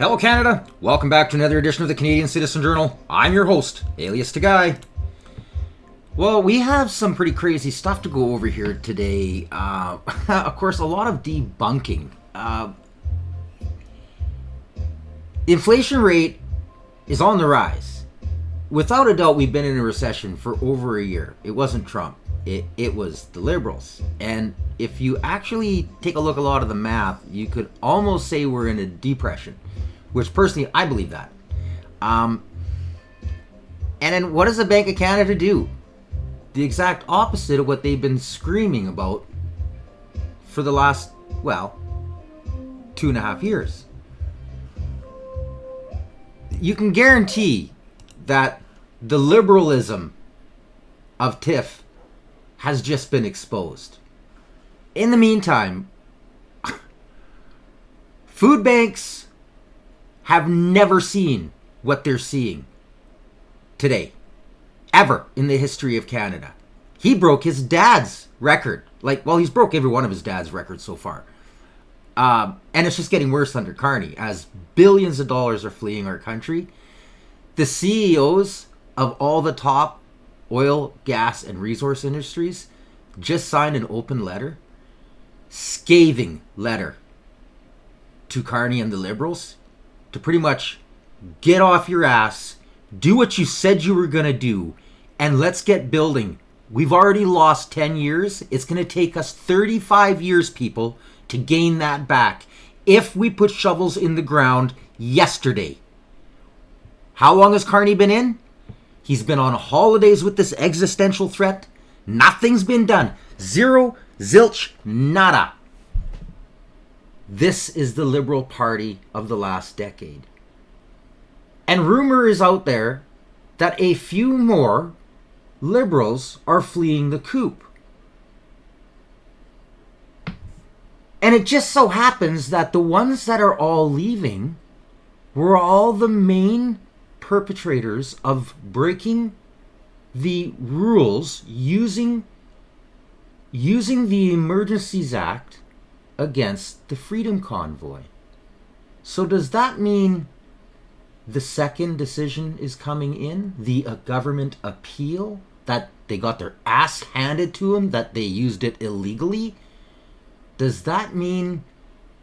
Hello Canada, welcome back to another edition of the Canadian Citizen Journal. I'm your host, alias Tagai. Well, we have some pretty crazy stuff to go over here today. Of course, a lot of debunking. The inflation rate is on the rise. Without a doubt, we've been in a recession for over a year. It wasn't Trump. It was the Liberals. And if you actually take a look at a lot of the math, you could almost say we're in a depression. Which personally, I believe that. And then what does the Bank of Canada do? The exact opposite of what they've been screaming about for the last, 2.5 years. You can guarantee that the liberalism of TIF has just been exposed. In the meantime, food banks have never seen what they're seeing today, ever in the history of Canada. He broke his dad's record. He's broke every one of his dad's records so far. And it's just getting worse under Carney as billions of dollars are fleeing our country. The CEOs of all the top oil, gas, and resource industries just signed an open letter, scathing letter to Carney and the Liberals to pretty much get off your ass, do what you said you were going to do, and let's get building. We've already lost 10 years. It's going to take us 35 years, people, to gain that back if we put shovels in the ground yesterday. How long has Carney been in? He's been on holidays with this existential threat. Nothing's been done. Zero, zilch, nada. This is the Liberal Party of the last decade. And rumor is out there that a few more Liberals are fleeing the coup. And it just so happens that the ones that are all leaving were all the main perpetrators of breaking the rules using the Emergencies Act against the Freedom Convoy. So does that mean the second decision is coming in? The government appeal? That they got their ass handed to them? That they used it illegally? Does that mean...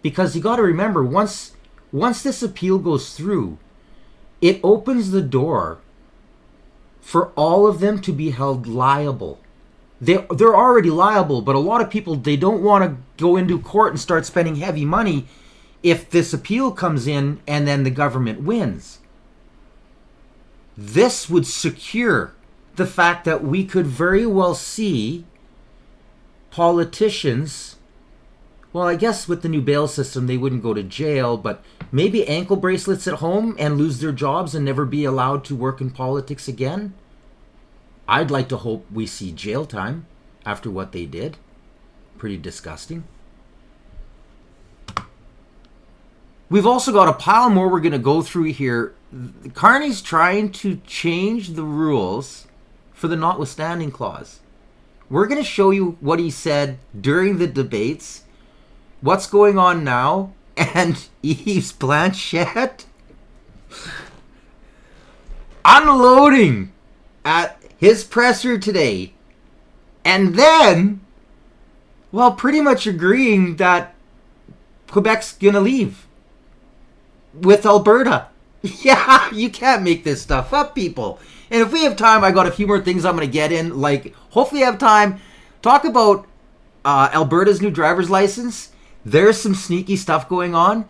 Because you got to remember, once this appeal goes through, it opens the door for all of them to be held liable. They're already liable, but a lot of people, they don't want to go into court and start spending heavy money if this appeal comes in and then the government wins. This would secure the fact that we could very well see politicians, well, I guess with the new bail system, they wouldn't go to jail, but maybe ankle bracelets at home and lose their jobs and never be allowed to work in politics again. I'd like to hope we see jail time after what they did. Pretty disgusting. We've also got a pile more we're going to go through here. Carney's trying to change the rules for the notwithstanding clause. We're going to show you what he said during the debates, what's going on now, and Yves Blanchette unloading at his presser today, and then, pretty much agreeing that Quebec's gonna leave with Alberta. Yeah, you can't make this stuff up, people. And if we have time, I got a few more things I'm gonna get in, hopefully I have time, talk about Alberta's new driver's license. There's some sneaky stuff going on.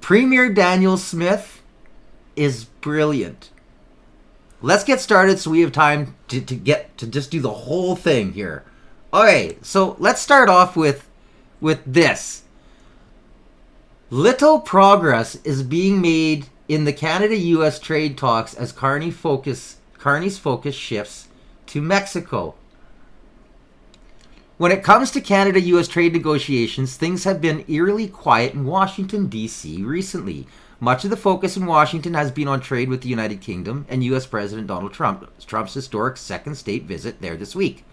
Premier Daniel Smith is brilliant. Let's get started so we have time to just do the whole thing here. Okay, so let's start off with this. Little progress is being made in the Canada-US trade talks as Carney's focus shifts to Mexico. When it comes to Canada-US trade negotiations, things have been eerily quiet in Washington, D.C. recently. Much of the focus in Washington has been on trade with the United Kingdom and U.S. President Donald Trump's historic second state visit there this week.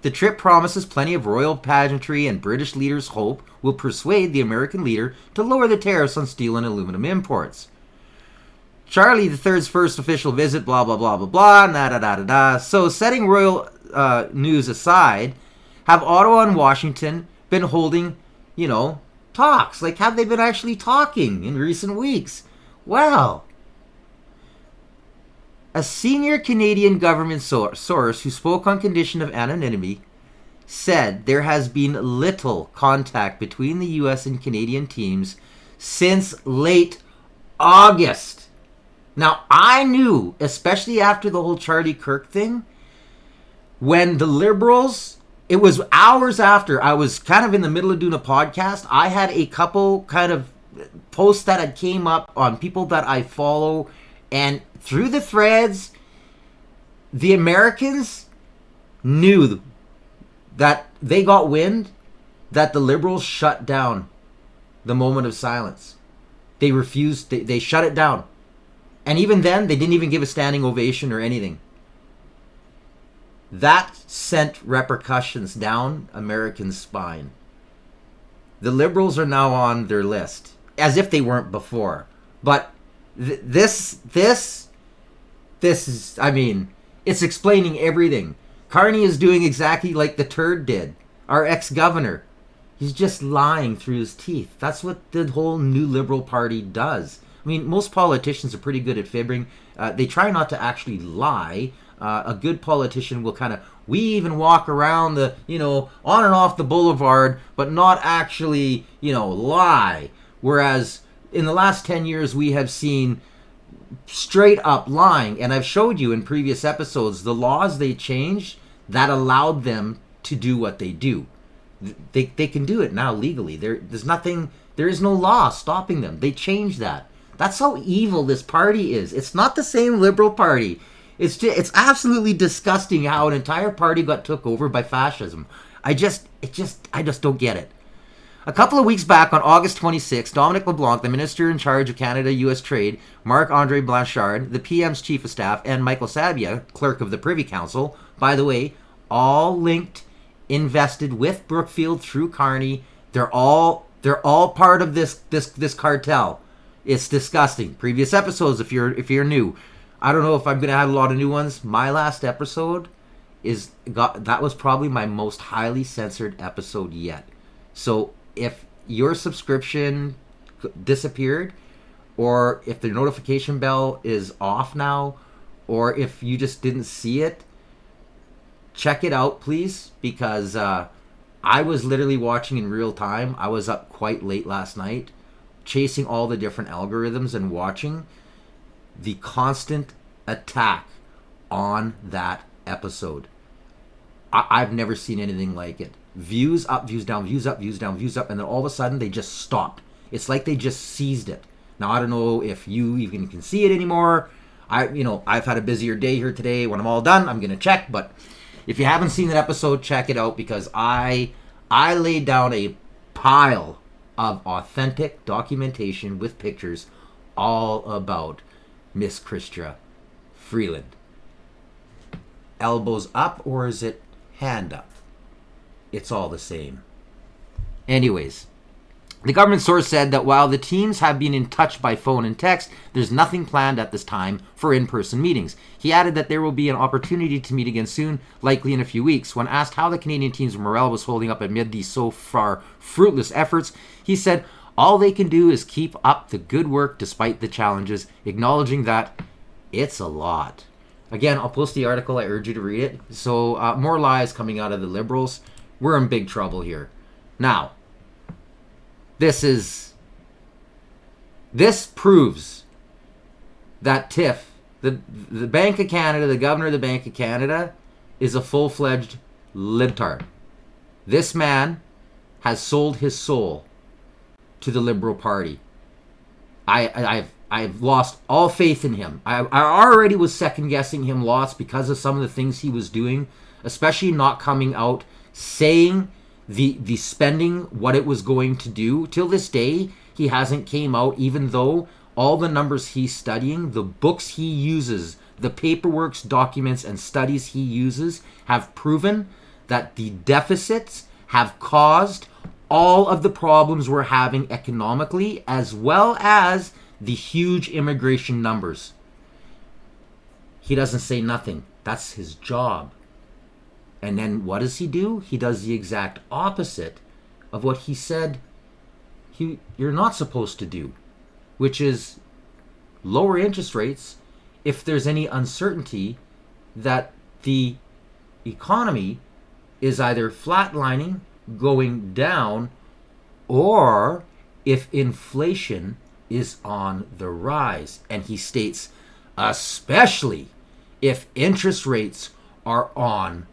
The trip promises plenty of royal pageantry, and British leaders hope will persuade the American leader to lower the tariffs on steel and aluminum imports. Charlie III's first official visit, blah, blah, blah, blah, blah, da-da-da-da-da. So, setting royal news aside, have Ottawa and Washington been holding, talks? Like, have they been actually talking in recent weeks? Well, a senior Canadian government source who spoke on condition of anonymity said there has been little contact between the U.S. and Canadian teams since late August. Now, I knew, especially after the whole Charlie Kirk thing, when the Liberals, it was hours after I was kind of in the middle of doing a podcast, I had a couple kind of posts that had came up on people that I follow, and through the threads, the Americans knew that they got wind that the Liberals shut down the moment of silence. They refused, they shut it down. And even then, they didn't even give a standing ovation or anything. That sent repercussions down American spine. The Liberals are now on their list, as if they weren't before. But this is, I mean, it's explaining everything. Carney is doing exactly like the turd did, our ex-governor. He's just lying through his teeth. That's what the whole New Liberal Party does. I mean, most politicians are pretty good at fibbing. They try not to actually lie. A good politician will kind of weave and walk around the, on and off the boulevard, but not actually, lie. Whereas in the last 10 years, we have seen straight up lying. And I've showed you in previous episodes the laws they changed that allowed them to do what they do. They can do it now legally. There is no law stopping them. They changed that. That's how evil this party is. It's not the same Liberal Party. It's absolutely disgusting how an entire party got took over by fascism. I just don't get it. A couple of weeks back, on August 26, Dominic LeBlanc, the Minister in charge of Canada-U.S. Trade, Marc-Andre Blanchard, the PM's Chief of Staff, and Michael Sabia, Clerk of the Privy Council, by the way, all linked, invested with Brookfield through Carney. They're all part of this cartel. It's disgusting. Previous episodes, if you're new, I don't know if I'm gonna have a lot of new ones. My last episode that was probably my most highly censored episode yet. So if your subscription disappeared, or if the notification bell is off now, or if you just didn't see it, check it out, please, because I was literally watching in real time. I was up quite late last night, chasing all the different algorithms and watching the constant attack on that episode. I've never seen anything like it. Views up, views down, views up, views down, views up, and then all of a sudden they just stopped. It's like they just seized it. Now, I don't know if you even can see it anymore. I've had a busier day here today. When I'm all done, I'm going to check, but if you haven't seen that episode, check it out, because I laid down a pile of authentic documentation with pictures all about Miss Chrystia Freeland. Elbows up, or is it hand up? It's all the same. Anyways, the government source said that while the teams have been in touch by phone and text, there's nothing planned at this time for in-person meetings. He added that there will be an opportunity to meet again soon, likely in a few weeks. When asked how the Canadian team's morale was holding up amid these so far fruitless efforts, he said all they can do is keep up the good work despite the challenges, acknowledging that it's a lot. Again, I'll post the article. I urge you to read it. So, more lies coming out of the Liberals. We're in big trouble here. Now, this proves that Tiff, the Bank of Canada, the governor of the Bank of Canada, is a full-fledged libtard. This man has sold his soul to the Liberal Party. I've lost all faith in him. I already was second-guessing him lots because of some of the things he was doing, especially not coming out saying the spending, what it was going to do. Till this day, he hasn't came out, even though all the numbers he's studying, the books he uses, the paperwork, documents, and studies he uses have proven that the deficits have caused all of the problems we're having economically, as well as the huge immigration numbers. He doesn't say nothing. That's his job. And then what does he do? He does the exact opposite of what he said you're not supposed to do, which is lower interest rates if there's any uncertainty that the economy is either flatlining, going down, or if inflation is on the rise. And he states, especially if interest rates are on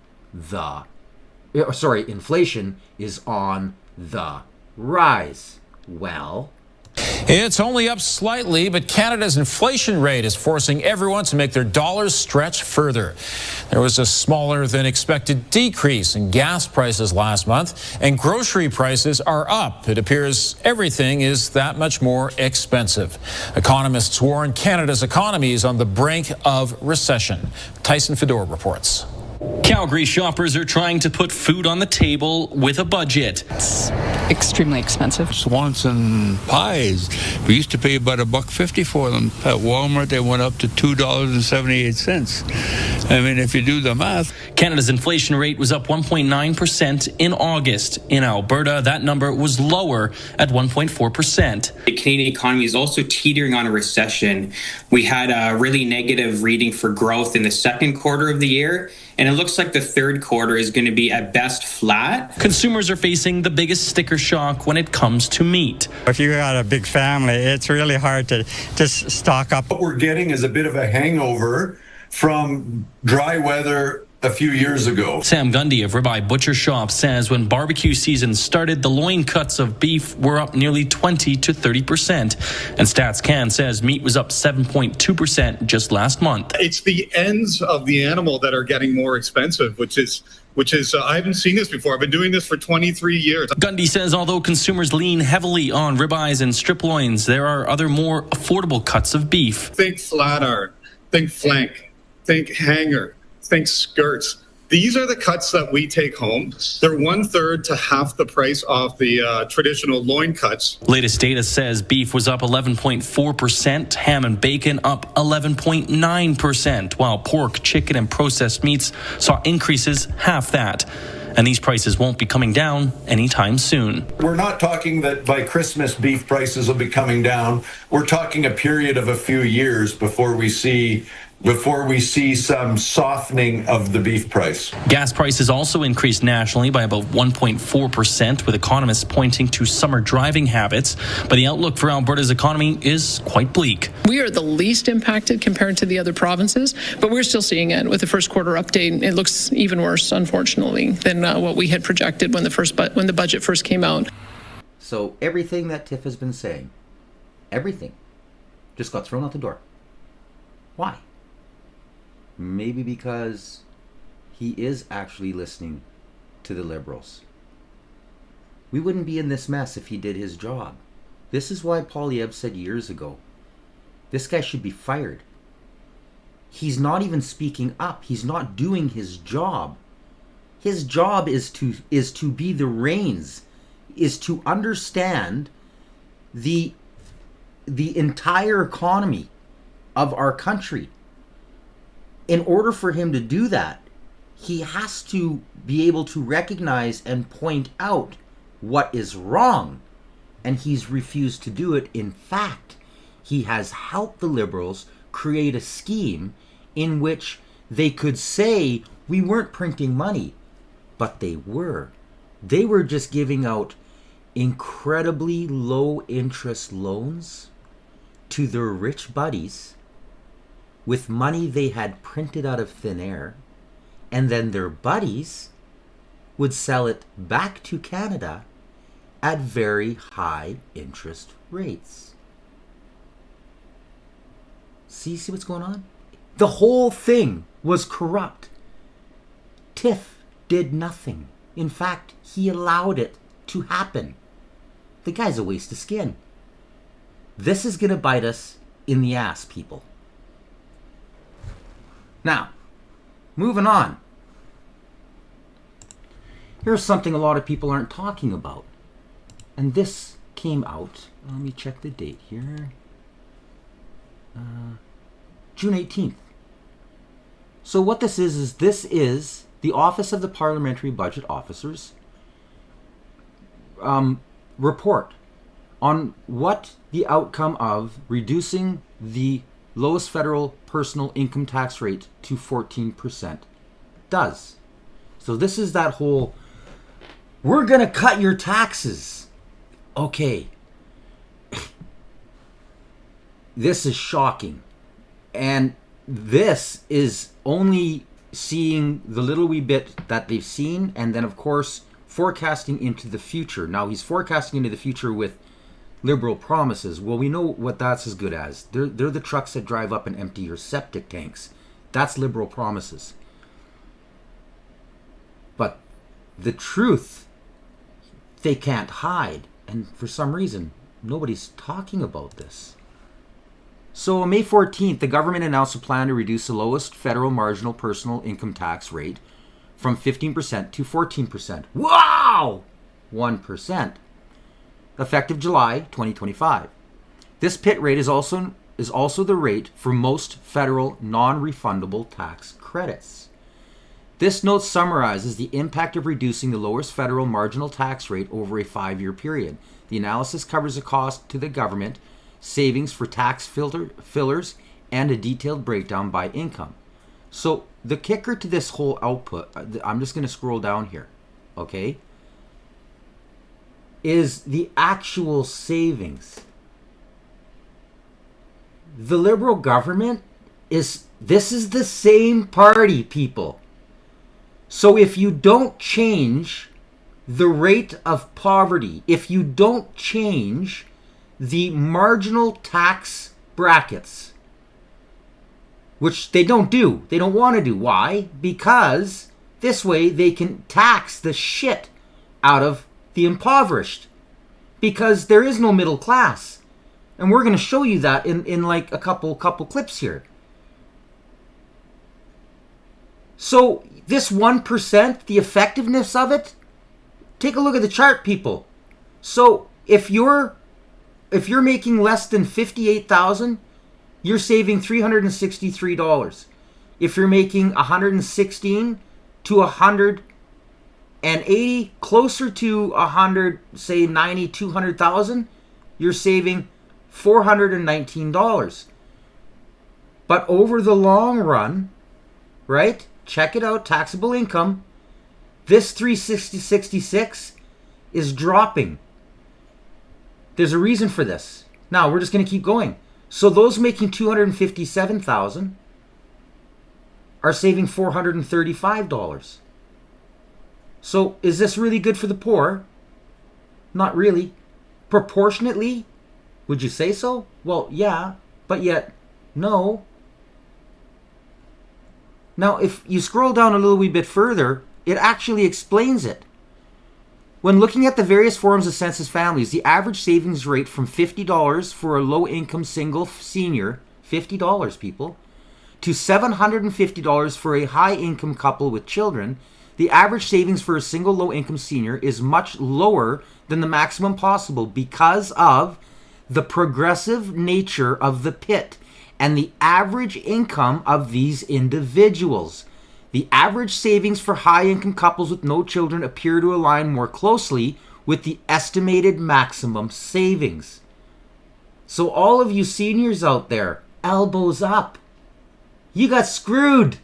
inflation is on the rise. Well, it's only up slightly, but Canada's inflation rate is forcing everyone to make their dollars stretch further. There was a smaller than expected decrease in gas prices last month, and grocery prices are up. It appears everything is that much more expensive. Economists warn Canada's economy is on the brink of recession. Tyson Fedor reports. Calgary shoppers are trying to put food on the table with a budget. It's extremely expensive. Swanson pies, we used to pay about $1.50 for them. At Walmart, they went up to $2.78. I mean, if you do the math. Canada's inflation rate was up 1.9% in August. In Alberta, that number was lower at 1.4%. The Canadian economy is also teetering on a recession. We had a really negative reading for growth in the second quarter of the year, and it looks like the third quarter is going to be at best flat. Consumers are facing the biggest sticker shock when it comes to meat. If you got a big family, it's really hard to just stock up. What we're getting is a bit of a hangover from dry weather a few years ago. Sam Gundy of Ribeye Butcher Shop says when barbecue season started, the loin cuts of beef were up nearly 20 to 30%. And Stats Can says meat was up 7.2% just last month. It's the ends of the animal that are getting more expensive, which is I haven't seen this before. I've been doing this for 23 years. Gundy says although consumers lean heavily on ribeyes and strip loins, there are other more affordable cuts of beef. Think flat iron, think flank, think hanger, think skirts. These are the cuts that we take home. They're 1/3 to half the price of the traditional loin cuts. Latest data says beef was up 11.4%, ham and bacon up 11.9%, while pork, chicken, and processed meats saw increases half that. And these prices won't be coming down anytime soon. We're not talking that by Christmas beef prices will be coming down. We're talking a period of a few years before we see some softening of the beef price. Gas prices also increased nationally by about 1.4%, with economists pointing to summer driving habits. But the outlook for Alberta's economy is quite bleak. We are the least impacted compared to the other provinces, but we're still seeing it. With the first quarter update, it looks even worse, unfortunately, than what we had projected when the budget first came out. so everything that Tiff has been saying, everything, just got thrown out the door. Why? Maybe because he is actually listening to the Liberals. We wouldn't be in this mess if he did his job. This is why Poilievre said years ago, this guy should be fired. He's not even speaking up. He's not doing his job. His job is to be the reins, is to understand the entire economy of our country. In order for him to do that, he has to be able to recognize and point out what is wrong. And he's refused to do it. In fact, he has helped the Liberals create a scheme in which they could say we weren't printing money, but they were. They were just giving out incredibly low interest loans to their rich buddies with money they had printed out of thin air, and then their buddies would sell it back to Canada at very high interest rates. See what's going on? The whole thing was corrupt. Tiff did nothing. In fact, he allowed it to happen. The guy's a waste of skin. This is going to bite us in the ass, people. Now, moving on. Here's something a lot of people aren't talking about. And this came out, let me check the date here, June 18th. So what this is the Office of the Parliamentary Budget Officer's report on what the outcome of reducing the lowest federal personal income tax rate to 14% does. So this is that whole, we're going to cut your taxes. Okay. This is shocking. And this is only seeing the little wee bit that they've seen, and then of course forecasting into the future. Now he's forecasting into the future with liberal promises. Well, we know what that's as good as. They're the trucks that drive up and empty your septic tanks. That's liberal promises. But the truth, they can't hide. And for some reason, nobody's talking about this. So on May 14th, the government announced a plan to reduce the lowest federal marginal personal income tax rate from 15% to 14%. Wow! 1%. Effective July 2025. This PIT rate is also the rate for most federal non-refundable tax credits. This note summarizes the impact of reducing the lowest federal marginal tax rate over a 5-year period. The analysis covers the cost to the government, savings for tax fillers, and a detailed breakdown by income. So the kicker to this whole output, I'm just going to scroll down here, okay, is the actual savings. The Liberal government this is the same party, people. So if you don't change the rate of poverty, if you don't change the marginal tax brackets, which they don't do, they don't want to do. Why? Because this way they can tax the shit out of the impoverished, because there is no middle class. And we're going to show you that in like a couple clips here. So this 1%, the effectiveness of it, take a look at the chart, people. So if you're making less than $58,000, you're saving $363. If you're making 116 to 180, closer to 100, say 90, 200,000, you're saving $419. But over the long run, right? Check it out, taxable income. This 366 is dropping. There's a reason for this. Now, we're just going to keep going. So those making $257,000 are saving $435. So is this really good for the poor? Not really. Proportionately, would you say so? Well, yeah, but yet, no. Now, if you scroll down a little wee bit further, it actually explains it. When looking at the various forms of census families, the average savings rate from $50 for a low-income single senior, $50 people, to $750 for a high-income couple with children, the average savings for a single low-income senior is much lower than the maximum possible because of the progressive nature of the PIT and the average income of these individuals. The average savings for high-income couples with no children appear to align more closely with the estimated maximum savings. So all of you seniors out there, elbows up. You got screwed.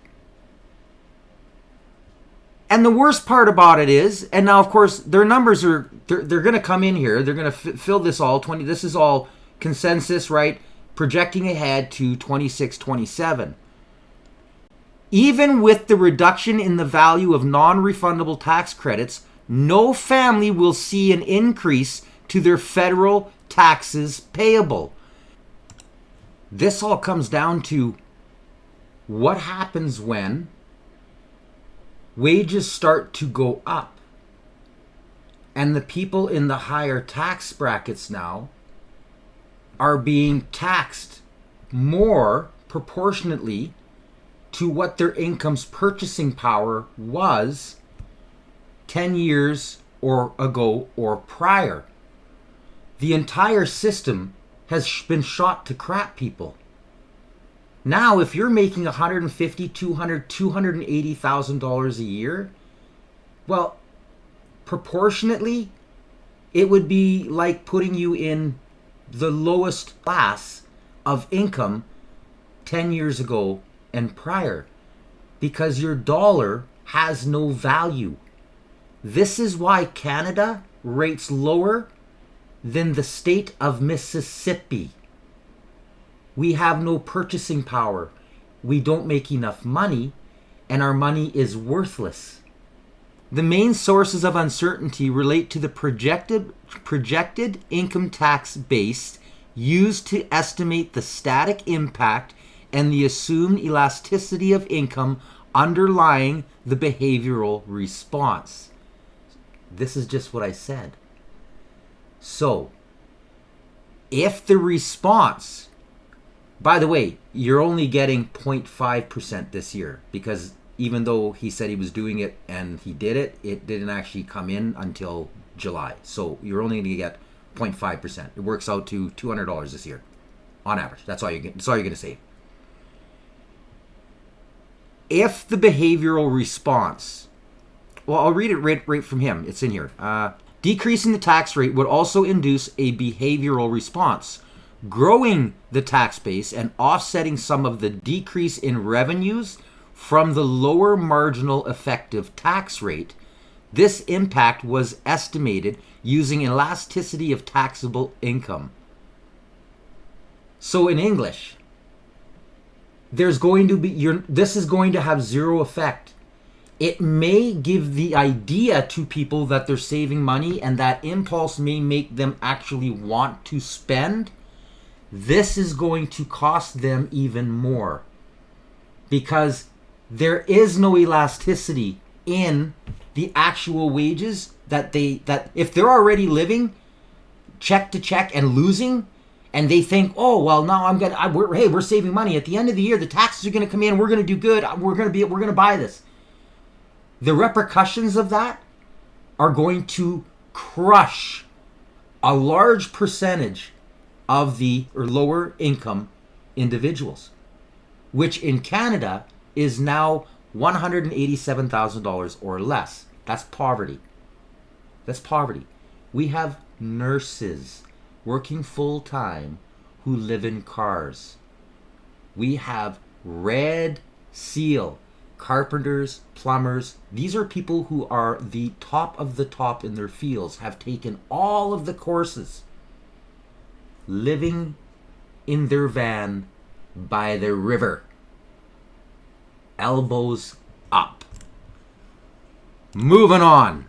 And the worst part about it is, and now of course their numbers are, they're going to come in here. They're going to fill this all, this is all consensus, right? Projecting ahead to 26-27. Even with the reduction in the value of non-refundable tax credits, no family will see an increase to their federal taxes payable. This all comes down to what happens when wages start to go up and the people in the higher tax brackets now are being taxed more proportionately to what their income's purchasing power was 10 years or ago or prior. The entire system has been shot to crap, people. Now, if you're making $150,000, $200,000, $280,000 a year, well, proportionately, it would be like putting you in the lowest class of income 10 years ago and prior, because your dollar has no value. This is why Canada rates lower than the state of Mississippi. We have no purchasing power. We don't make enough money, and our money is worthless. The main sources of uncertainty relate to the projected income tax base used to estimate the static impact and the assumed elasticity of income underlying the behavioral response. This is just what I said. So, if the response, by the way, you're only getting 0.5% this year, because even though he said he was doing it and he did it, it didn't actually come in until July. So you're only going to get 0.5%. It works out to $200 this year, on average. That's all you're going to save. If the behavioral response, well, I'll read it right from him. It's in here. Decreasing the tax rate would also induce a behavioral response, growing the tax base and offsetting some of the decrease in revenues from the lower marginal effective tax rate. This impact was estimated using elasticity of taxable income. So in English, there's going to be this is going to have zero effect. It may give the idea to people that they're saving money, and that impulse may make them actually want to spend. This is going to cost them even more, because there is no elasticity in the actual wages that if they're already living check to check and losing, and they think, oh well, now we're saving money. At the end of the year, the taxes are going to come in. We're going to do good. We're going to buy this. The repercussions of that are going to crush a large percentage of the lower income individuals, which in Canada is now $187,000 or less. That's poverty. That's poverty. We have nurses working full time who live in cars. We have Red Seal, carpenters, plumbers. These are people who are the top of the top in their fields, have taken all of the courses, living in their van by the river, elbows up. Moving on.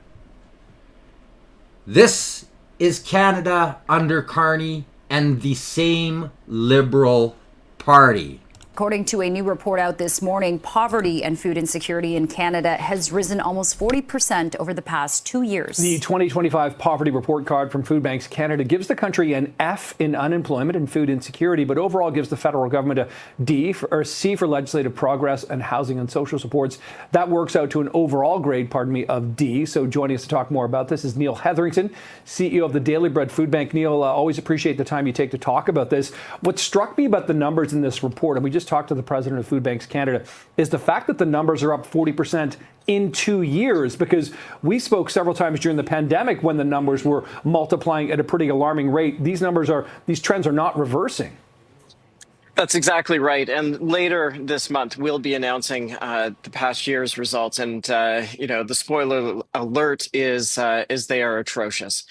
This is Canada under Carney and the same Liberal Party. According to a new report out this morning, poverty and food insecurity in Canada has risen almost 40% over the past 2 years. The 2025 Poverty Report Card from Food Banks Canada gives the country an F in unemployment and food insecurity, but overall gives the federal government a C for legislative progress and housing and social supports. That works out to an overall grade, of D. So joining us to talk more about this is Neil Hetherington, CEO of the Daily Bread Food Bank. Neil, always appreciate the time you take to talk about this. What struck me about the numbers in this report, and we just talked to the president of Food Banks Canada, is the fact that the numbers are up 40% in 2 years, because we spoke several times during the pandemic when the numbers were multiplying at a pretty alarming rate. These trends are not reversing. That's exactly right. And later this month, we'll be announcing the past year's results. And, the spoiler alert is they are atrocious.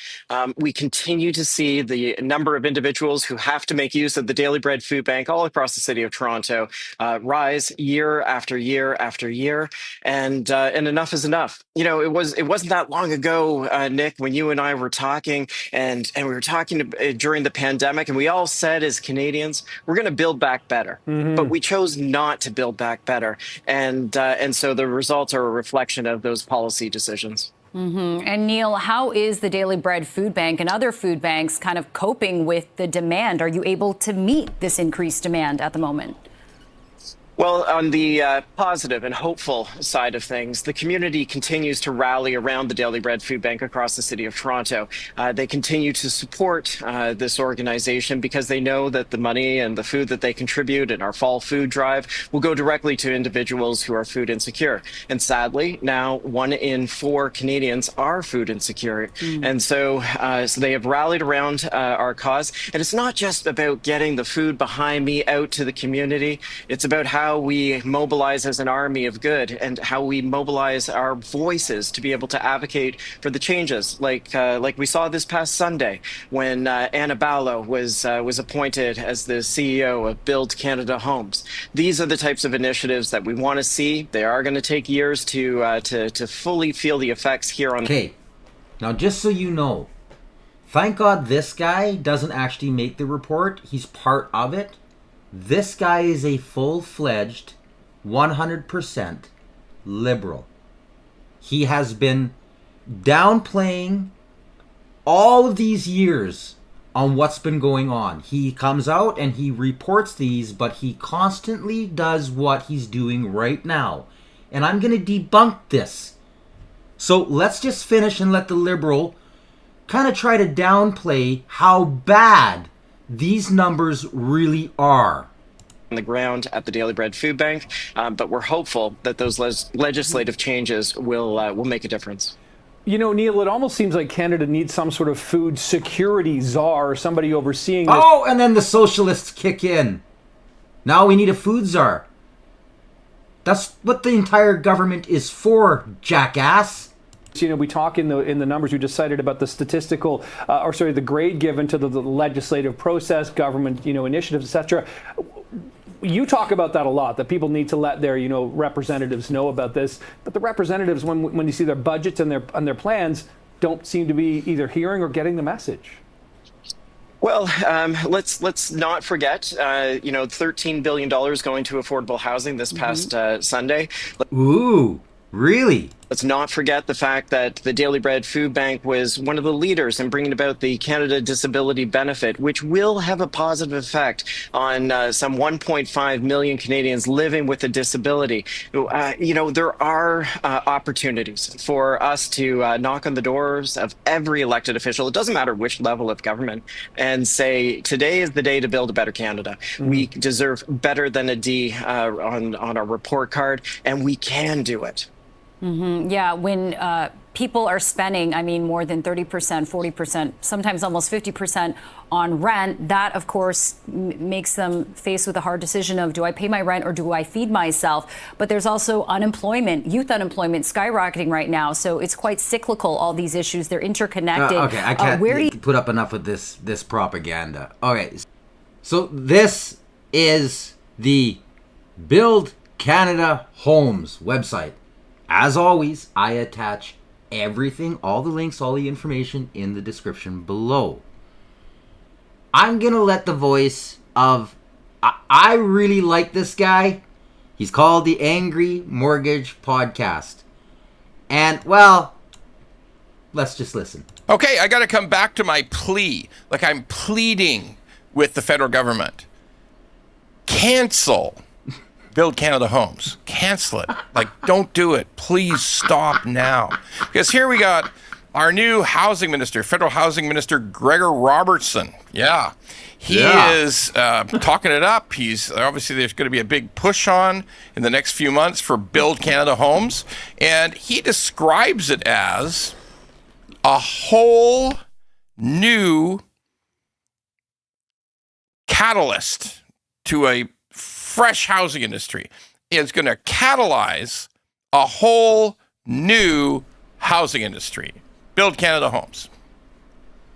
We continue to see the number of individuals who have to make use of the Daily Bread Food Bank all across the city of Toronto rise year after year after year. And enough is enough. It wasn't that long ago, Nick, when you and I were talking, and we were talking during the pandemic, and we all said as Canadians, we're going to build back better, but we chose not to build back better, and so the results are a reflection of those policy decisions. And Neil, how is the Daily Bread Food Bank and other food banks kind of coping with the demand? Are you able to meet this increased demand at the moment? Well, on the positive and hopeful side of things, the community continues to rally around the Daily Bread Food Bank across the city of Toronto. They continue to support this organization because they know that the money and the food that they contribute in our fall food drive will go directly to individuals who are food insecure. And sadly, now 1 in 4 Canadians are food insecure. And so they have rallied around our cause. And it's not just about getting the food behind me out to the community. It's about how we mobilize as an army of good and how we mobilize our voices to be able to advocate for the changes, like we saw this past Sunday when Anna Ballo was appointed as the CEO of Build Canada Homes. These are the types of initiatives that we want to see. They are going to take years to fully feel the effects here on. Okay, now just so you know, thank God this guy doesn't actually make the report. He's part of it. This guy is a full-fledged, 100% liberal. He has been downplaying all of these years on what's been going on. He comes out and he reports these, but he constantly does what he's doing right now. And I'm going to debunk this. So let's just finish and let the liberal kind of try to downplay how bad these numbers really are. On the ground at the Daily Bread Food Bank, but we're hopeful that those legislative changes will make a difference. You know, Neil, it almost seems like Canada needs some sort of food security czar, somebody overseeing this. Oh, and then the socialists kick in. Now we need a food czar. That's what the entire government is for, jackass. You know, we talk in the numbers you just cited about the statistical, the grade given to the legislative process, government, initiatives, etc. You talk about that a lot, that people need to let their, representatives know about this. But the representatives, when you see their budgets and their plans, don't seem to be either hearing or getting the message. Well, let's not forget, $13 billion going to affordable housing this past Sunday. Ooh, really? Let's not forget the fact that the Daily Bread Food Bank was one of the leaders in bringing about the Canada Disability Benefit, which will have a positive effect on some 1.5 million Canadians living with a disability. There are opportunities for us to knock on the doors of every elected official. It doesn't matter which level of government, and say, today is the day to build a better Canada. We deserve better than a D on our report card, and we can do it. Yeah, when people are spending, more than 30%, 40%, sometimes almost 50% on rent, that, of course, makes them faced with a hard decision of, do I pay my rent or do I feed myself? But there's also unemployment, youth unemployment skyrocketing right now. So it's quite cyclical, all these issues. They're interconnected. Okay, I can't put up enough of this propaganda. Okay, so this is the Build Canada Homes website. As always, I attach everything, all the links, all the information in the description below. I'm going to let the voice of... I really like this guy. He's called the Angry Mortgage Podcast. And, well, let's just listen. Okay, I got to come back to my plea. Like, I'm pleading with the federal government. Cancel Build Canada Homes. Cancel it. Like, don't do it. Please stop now. Because here we got our new housing minister, federal housing minister, Gregor Robertson. Yeah. He is talking it up. He's obviously, there's going to be a big push on in the next few months for Build Canada Homes. And he describes it as a whole new catalyst to a fresh housing industry. Is going to catalyze a whole new housing industry. Build Canada Homes.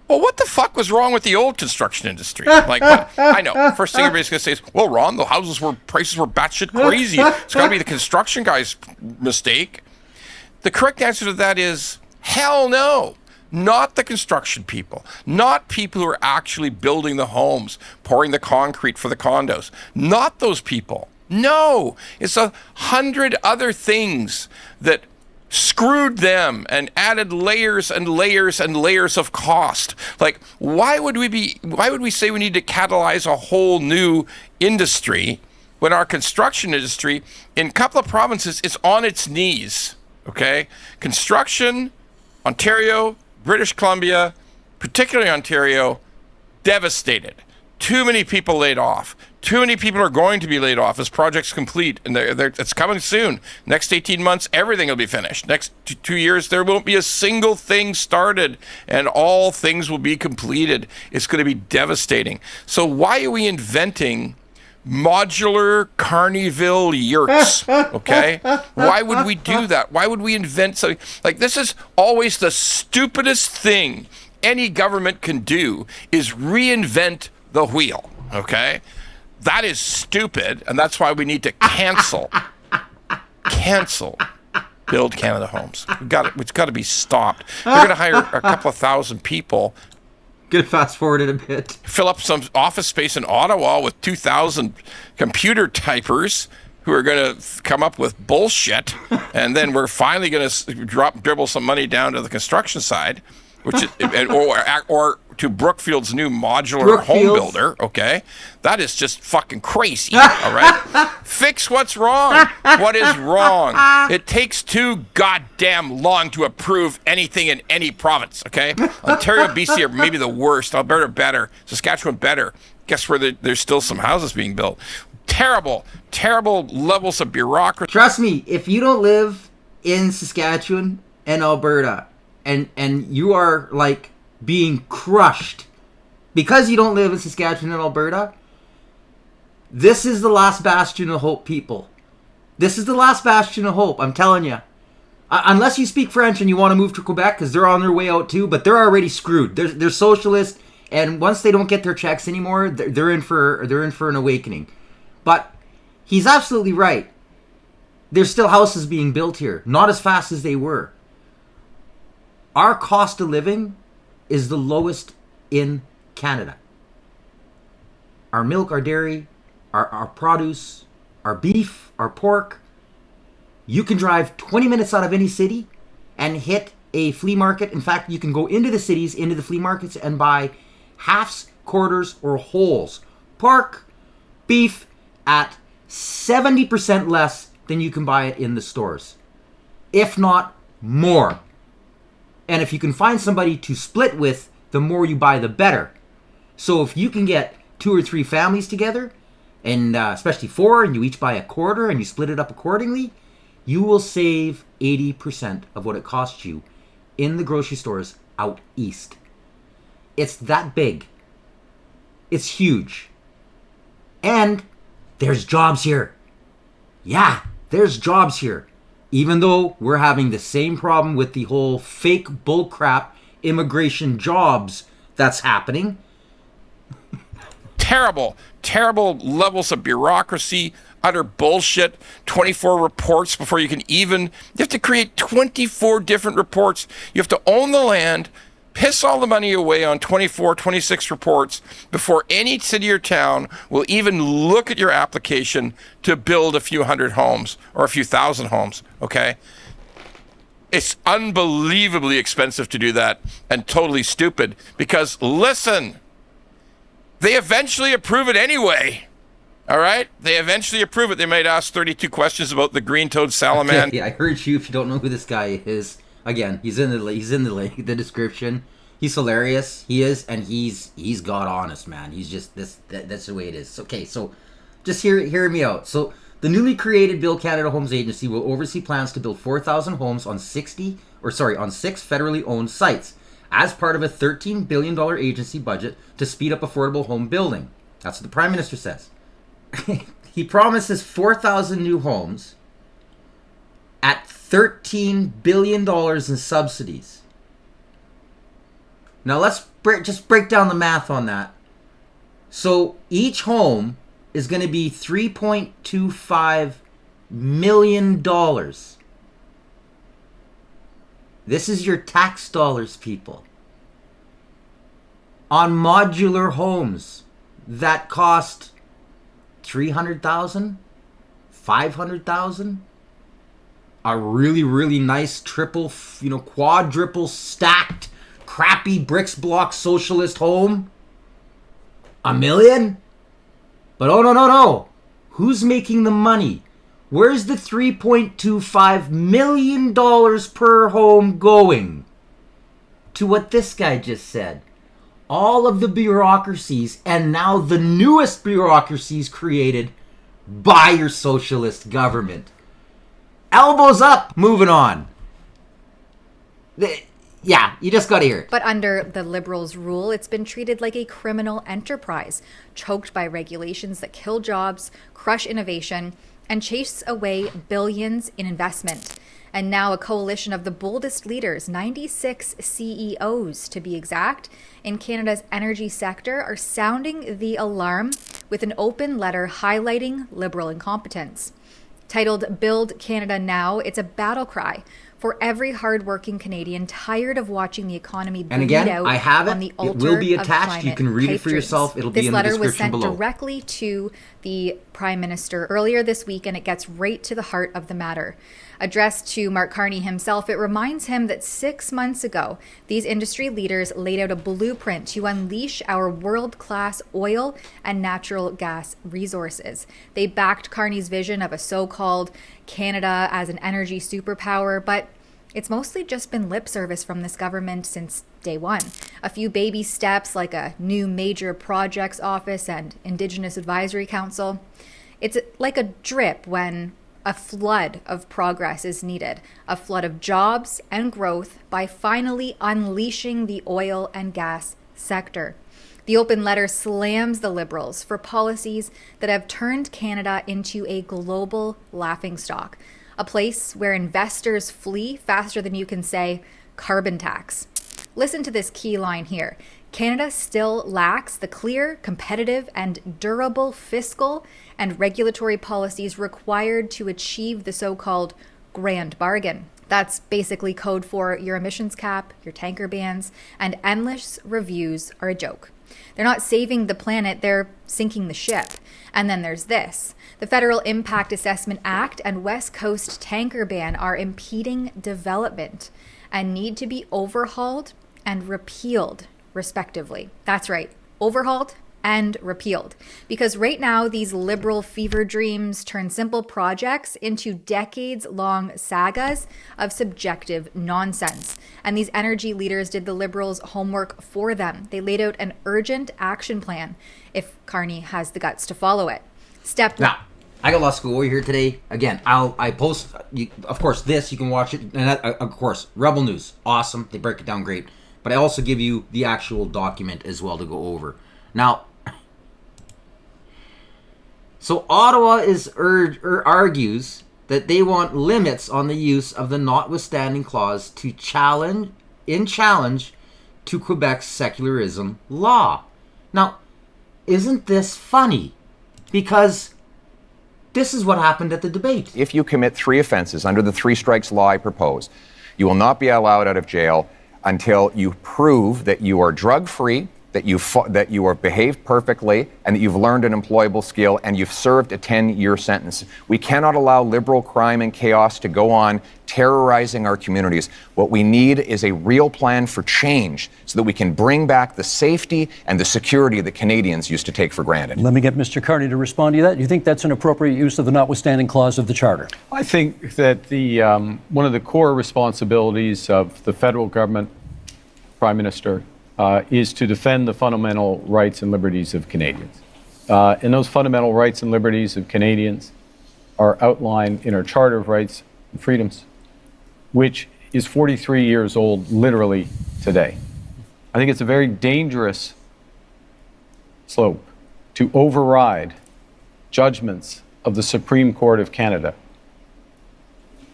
Well, what the fuck was wrong with the old construction industry? Like, I know. First thing everybody's going to say is, well, Ron, the prices were batshit crazy. It's got to be the construction guy's mistake. The correct answer to that is, hell no. Not the construction people, not people who are actually building the homes, pouring the concrete for the condos, not those people. No, it's 100 other things that screwed them and added layers and layers and layers of cost. Like, why would we say we need to catalyze a whole new industry when our construction industry in a couple of provinces is on its knees, okay? Construction, Ontario, British Columbia, particularly Ontario, devastated. Too many people laid off. Too many people are going to be laid off as projects complete, and it's coming soon. Next 18 months, everything will be finished. Next 2 years, there won't be a single thing started, and all things will be completed. It's going to be devastating. So why are we inventing modular Carneyville yurts? Okay, why would we do that? Why would we invent something like this? Is always the stupidest thing any government can do, is reinvent the wheel. Okay, that is stupid, and that's why we need to cancel Build Canada Homes. It's got to be stopped. They're going to hire a couple of thousand people. Gonna fast forward it a bit. Fill up some office space in Ottawa with 2,000 computer typers who are going to come up with bullshit, and then we're finally going to dribble some money down to the construction side, which is, or to Brookfield's new modular home builder. Okay, that is just fucking crazy. All right, fix what's wrong. What is wrong? It takes too goddamn long to approve anything in any province. Okay, Ontario, BC are maybe the worst. Alberta better. Saskatchewan better. Guess where there's still some houses being built. Terrible levels of bureaucracy. Trust me, if you don't live in Saskatchewan and Alberta, and you are like being crushed because you don't live in Saskatchewan and Alberta, this is the last bastion of hope, people. This is the last bastion of hope, I'm telling you. Unless you speak French and you want to move to Quebec, because they're on their way out too, but they're already screwed. They're socialist, and once they don't get their checks anymore, they're in for an awakening. But he's absolutely right. There's still houses being built here, not as fast as they were. Our cost of living is the lowest in Canada. Our milk, our dairy, our produce, our beef, our pork. You can drive 20 minutes out of any city and hit a flea market. In fact, you can go into the cities, into the flea markets, and buy halves, quarters, or wholes. Pork, beef at 70% less than you can buy it in the stores, if not more. And if you can find somebody to split with, the more you buy, the better. So if you can get 2 or 3 families together, and especially 4, and you each buy a quarter and you split it up accordingly, you will save 80% of what it costs you in the grocery stores out east. It's that big. It's huge. And there's jobs here. Yeah, there's jobs here. Even though we're having the same problem with the whole fake bullcrap immigration jobs that's happening. Terrible levels of bureaucracy, utter bullshit. 24 reports before you can even... You have to create 24 different reports. You have to own the land, piss all the money away on 24, 26 reports before any city or town will even look at your application to build a few hundred homes or a few thousand homes, okay? It's unbelievably expensive to do that and totally stupid because, listen, they eventually approve it anyway, all right? They eventually approve it. They might ask 32 questions about the green-toed salamander. Yeah, I heard you. If you don't know who this guy is, again, he's in the description. He's hilarious. He is, and he's God honest, man. He's just that's the way it is. Okay, so just hear me out. So the newly created Build Canada Homes Agency will oversee plans to build 4,000 homes on 6 federally owned sites as part of a $13 billion agency budget to speed up affordable home building. That's what the Prime Minister says. He promises 4,000 new homes at $13 billion in subsidies. Now let's just break down the math on that. So each home is going to be $3.25 million. This is your tax dollars, people. On modular homes that cost $300,000, $500,000. A really, really nice triple, quadruple stacked, crappy bricks block socialist home. $1 million? But oh no. Who's making the money? Where's the $3.25 million per home going? To what this guy just said. All of the bureaucracies, and now the newest bureaucracies created by your socialist government. Elbows up, moving on. Yeah, you just got to hear it. But under the Liberals' rule, it's been treated like a criminal enterprise, choked by regulations that kill jobs, crush innovation, and chase away billions in investment. And now a coalition of the boldest leaders, 96 CEOs to be exact, in Canada's energy sector are sounding the alarm with an open letter highlighting Liberal incompetence. Titled Build Canada Now, it's a battle cry for every hardworking Canadian tired of watching the economy bleed and again, out I have on the it. altar It will be of attached. climate You can read it for pipe yourself. dreams. It'll be this in the letter was description sent below. directly to the Prime Minister earlier this week, and it gets right to the heart of the matter. Addressed to Mark Carney himself, it reminds him that 6 months ago, these industry leaders laid out a blueprint to unleash our world-class oil and natural gas resources. They backed Carney's vision of a so-called Canada as an energy superpower, but it's mostly just been lip service from this government since day one. A few baby steps like a new major projects office and Indigenous Advisory Council. It's like a drip when a flood of progress is needed, a flood of jobs and growth by finally unleashing the oil and gas sector. The open letter slams the Liberals for policies that have turned Canada into a global laughingstock, a place where investors flee faster than you can say carbon tax. Listen to this key line here. Canada still lacks the clear, competitive, and durable fiscal and regulatory policies required to achieve the so-called grand bargain. That's basically code for your emissions cap, your tanker bans, and endless reviews are a joke. They're not saving the planet, they're sinking the ship. And then there's this. The Federal Impact Assessment Act and West Coast tanker ban are impeding development and need to be overhauled and repealed, respectively. That's right, overhauled and repealed. Because right now, these Liberal fever dreams turn simple projects into decades-long sagas of subjective nonsense. And these energy leaders did the Liberals' homework for them. They laid out an urgent action plan, if Carney has the guts to follow it. Step one. Now, I got lots to go over here today. Again, I post, of course, this, you can watch it. And of course, Rebel News, awesome. They break it down great. But I also give you the actual document as well to go over. Now, so Ottawa argues that they want limits on the use of the notwithstanding clause to challenge to Quebec's secularism law. Now, isn't this funny? Because this is what happened at the debate. If you commit 3 offenses under the 3 strikes law I propose, you will not be allowed out of jail until you prove that you are drug-free, that you are behaved perfectly, and that you've learned an employable skill, and you've served a 10-year sentence. We cannot allow liberal crime and chaos to go on terrorizing our communities. What we need is a real plan for change so that we can bring back the safety and the security that Canadians used to take for granted. Let me get Mr. Carney to respond to that. Do you think that's an appropriate use of the notwithstanding clause of the Charter? I think that the one of the core responsibilities of the federal government, Prime Minister, is to defend the fundamental rights and liberties of Canadians. And those fundamental rights and liberties of Canadians are outlined in our Charter of Rights and Freedoms, which is 43 years old literally today. I think it's a very dangerous slope to override judgments of the Supreme Court of Canada.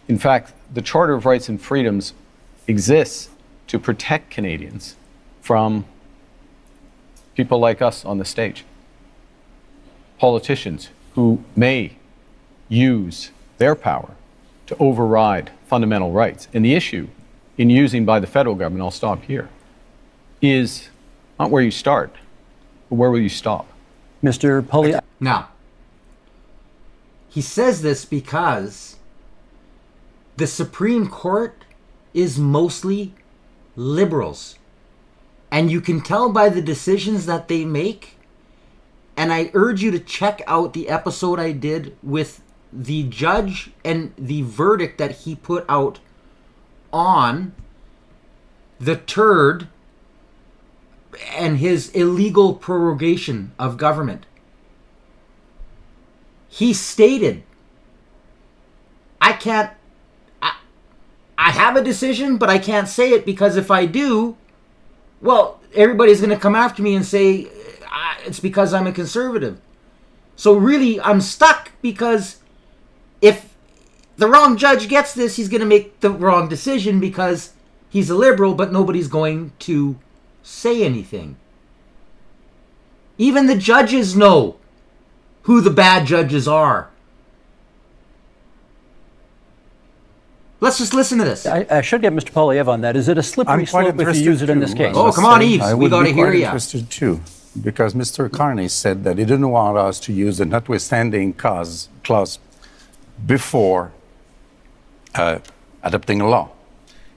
In fact, the Charter of Rights and Freedoms exists to protect Canadians from people like us on the stage, politicians who may use their power to override fundamental rights. And the issue in using by the federal government, I'll stop here, is not where you start, but where will you stop? Mr. Pulley. Now, he says this because the Supreme Court is mostly liberals. And you can tell by the decisions that they make, And I urge you to check out the episode I did with the judge and the verdict that he put out on the turd and his illegal prorogation of government. He stated, I have a decision, but I can't say it because if I do, well, everybody's going to come after me and say it's because I'm a conservative. So really, I'm stuck because if the wrong judge gets this, he's going to make the wrong decision because he's a liberal, but nobody's going to say anything. Even the judges know who the bad judges are. Let's just listen to this. I should get Mr. Poilievre on that. Is it a slippery slope if you use it in this case? Oh, come on, Eves. We got to hear you. I'm interested too, because Mr. Carney said that he didn't want us to use the notwithstanding clause before adopting a law.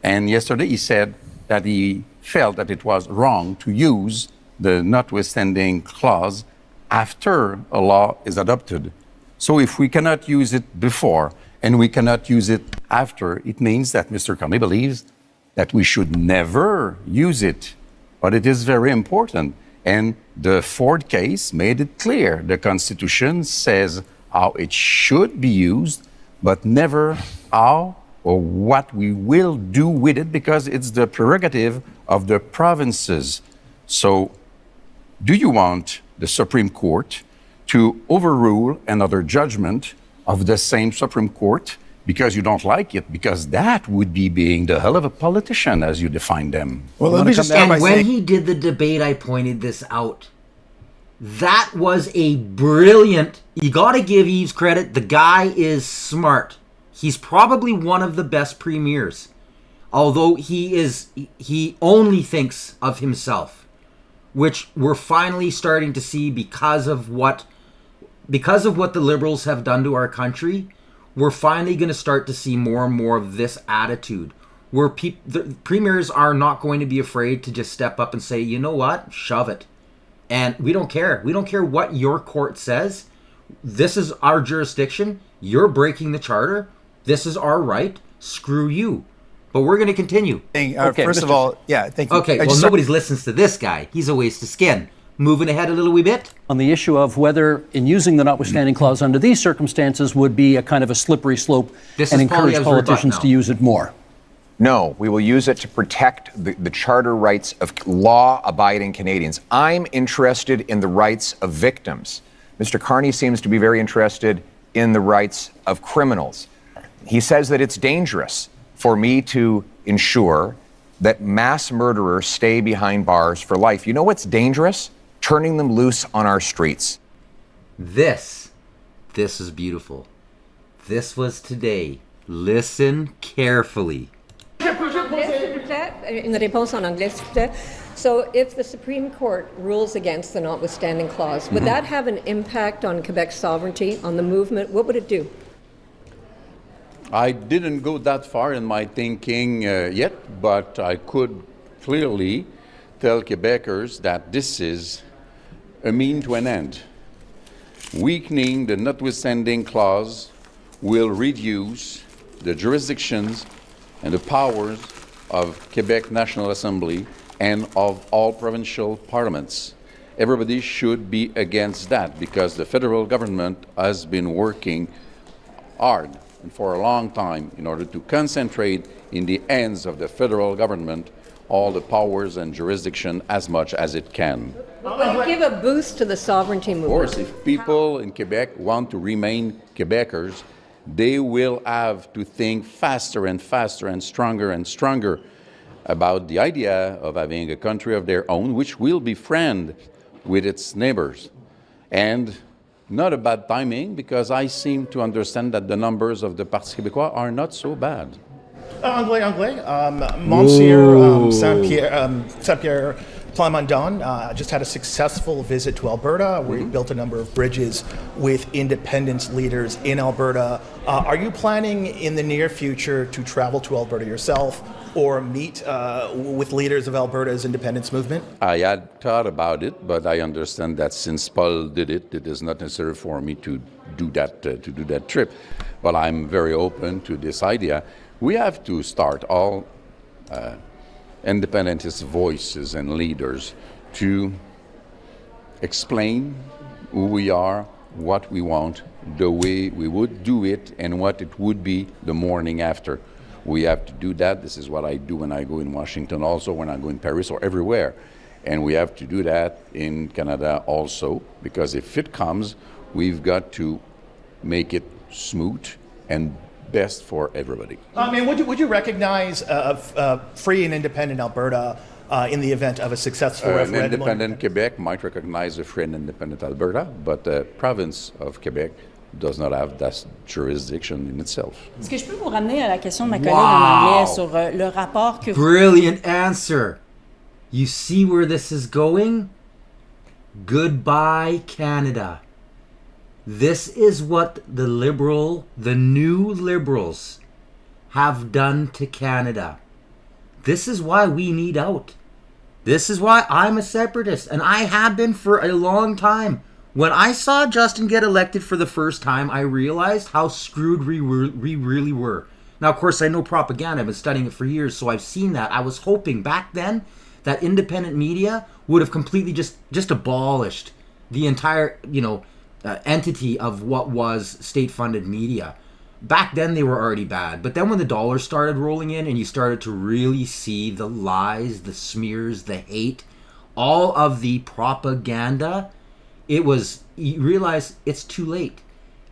And yesterday he said that he felt that it was wrong to use the notwithstanding clause after a law is adopted. So if we cannot use it before and we cannot use it after, it means that Mr. Carney believes that we should never use it. But it is very important. And the Ford case made it clear. The Constitution says how it should be used, but never how or what we will do with it, because it's the prerogative of the provinces. So do you want the Supreme Court to overrule another judgment of the same Supreme Court because you don't like it? Because that would be being the hell of a politician as you define them. Well, let me just start by saying, when he did the debate, I pointed this out. That was a brilliant, you got to give Eves credit. The guy is smart. He's probably one of the best premiers. Although he only thinks of himself, which we're finally starting to see because of what the Liberals have done to our country. We're finally going to start to see more and more of this attitude where the premiers are not going to be afraid to just step up and say, you know what, shove it. And we don't care. We don't care what your court says. This is our jurisdiction. You're breaking the charter. This is our right. Screw you. But we're going to continue. Okay, first of all, yeah, thank you. Okay, well, nobody listens to this guy. He's a waste of skin. Moving ahead a little wee bit. On the issue of whether in using the notwithstanding clause under these circumstances would be a kind of a slippery slope and encourage politicians to use it more. No, we will use it to protect the charter rights of law-abiding Canadians. I'm interested in the rights of victims. Mr. Carney seems to be very interested in the rights of criminals. He says that it's dangerous for me to ensure that mass murderers stay behind bars for life. You know what's dangerous? Turning them loose on our streets. This is beautiful. This was today. Listen carefully. Une réponse en anglais, s'il vous plaît. So if the Supreme Court rules against the notwithstanding clause, would that have an impact on Quebec's sovereignty, on the movement? What would it do? I didn't go that far in my thinking yet, but I could clearly tell Quebecers that this is a mean to an end. Weakening the notwithstanding clause will reduce the jurisdictions and the powers of Quebec National Assembly and of all provincial parliaments. Everybody should be against that because the federal government has been working hard and for a long time in order to concentrate in the hands of the federal government all the powers and jurisdiction as much as it can. Would it give a boost to the sovereignty movement? Of course, if people in Quebec want to remain Quebecers, they will have to think faster and faster and stronger about the idea of having a country of their own, which will be friend with its neighbors. And not a bad timing, because I seem to understand that the numbers of the Parti québécois are not so bad. Anglais. Monsieur Saint-Pierre Plamondon just had a successful visit to Alberta, where he built a number of bridges with independence leaders in Alberta. Are you planning in the near future to travel to Alberta yourself or meet with leaders of Alberta's independence movement? I had thought about it, but I understand that since Paul did it, it is not necessary for me to do that trip. But I'm very open to this idea. We have to start all independentist voices and leaders to explain who we are, what we want, the way we would do it, and what it would be the morning after. We have to do that. This is what I do when I go in Washington also, when I go in Paris or everywhere. And we have to do that in Canada also, because if it comes, we've got to make it smooth and best for everybody. I mean, would you recognize free and independent Alberta in the event of a successful referendum? Independent Quebec might recognize a free and independent Alberta, but the province of Quebec does not have that jurisdiction in itself. Est-ce que je peux vous ramener à la question de ma collègue en anglais sur le rapport que Brilliant answer. You see where this is going? Goodbye, Canada. This is what the new liberals have done to Canada. This is why we need out. This is why I'm a separatist, and I have been for a long time. When I saw Justin get elected for the first time, I realized how screwed we really were. Now, of course, I know propaganda. I've been studying it for years, so I've seen that. I was hoping back then that independent media would have completely just abolished the entire, entity of what was state-funded media. Back then, they were already bad. But then when the dollars started rolling in and you started to really see the lies, the smears, the hate, all of the propaganda, you realize it's too late.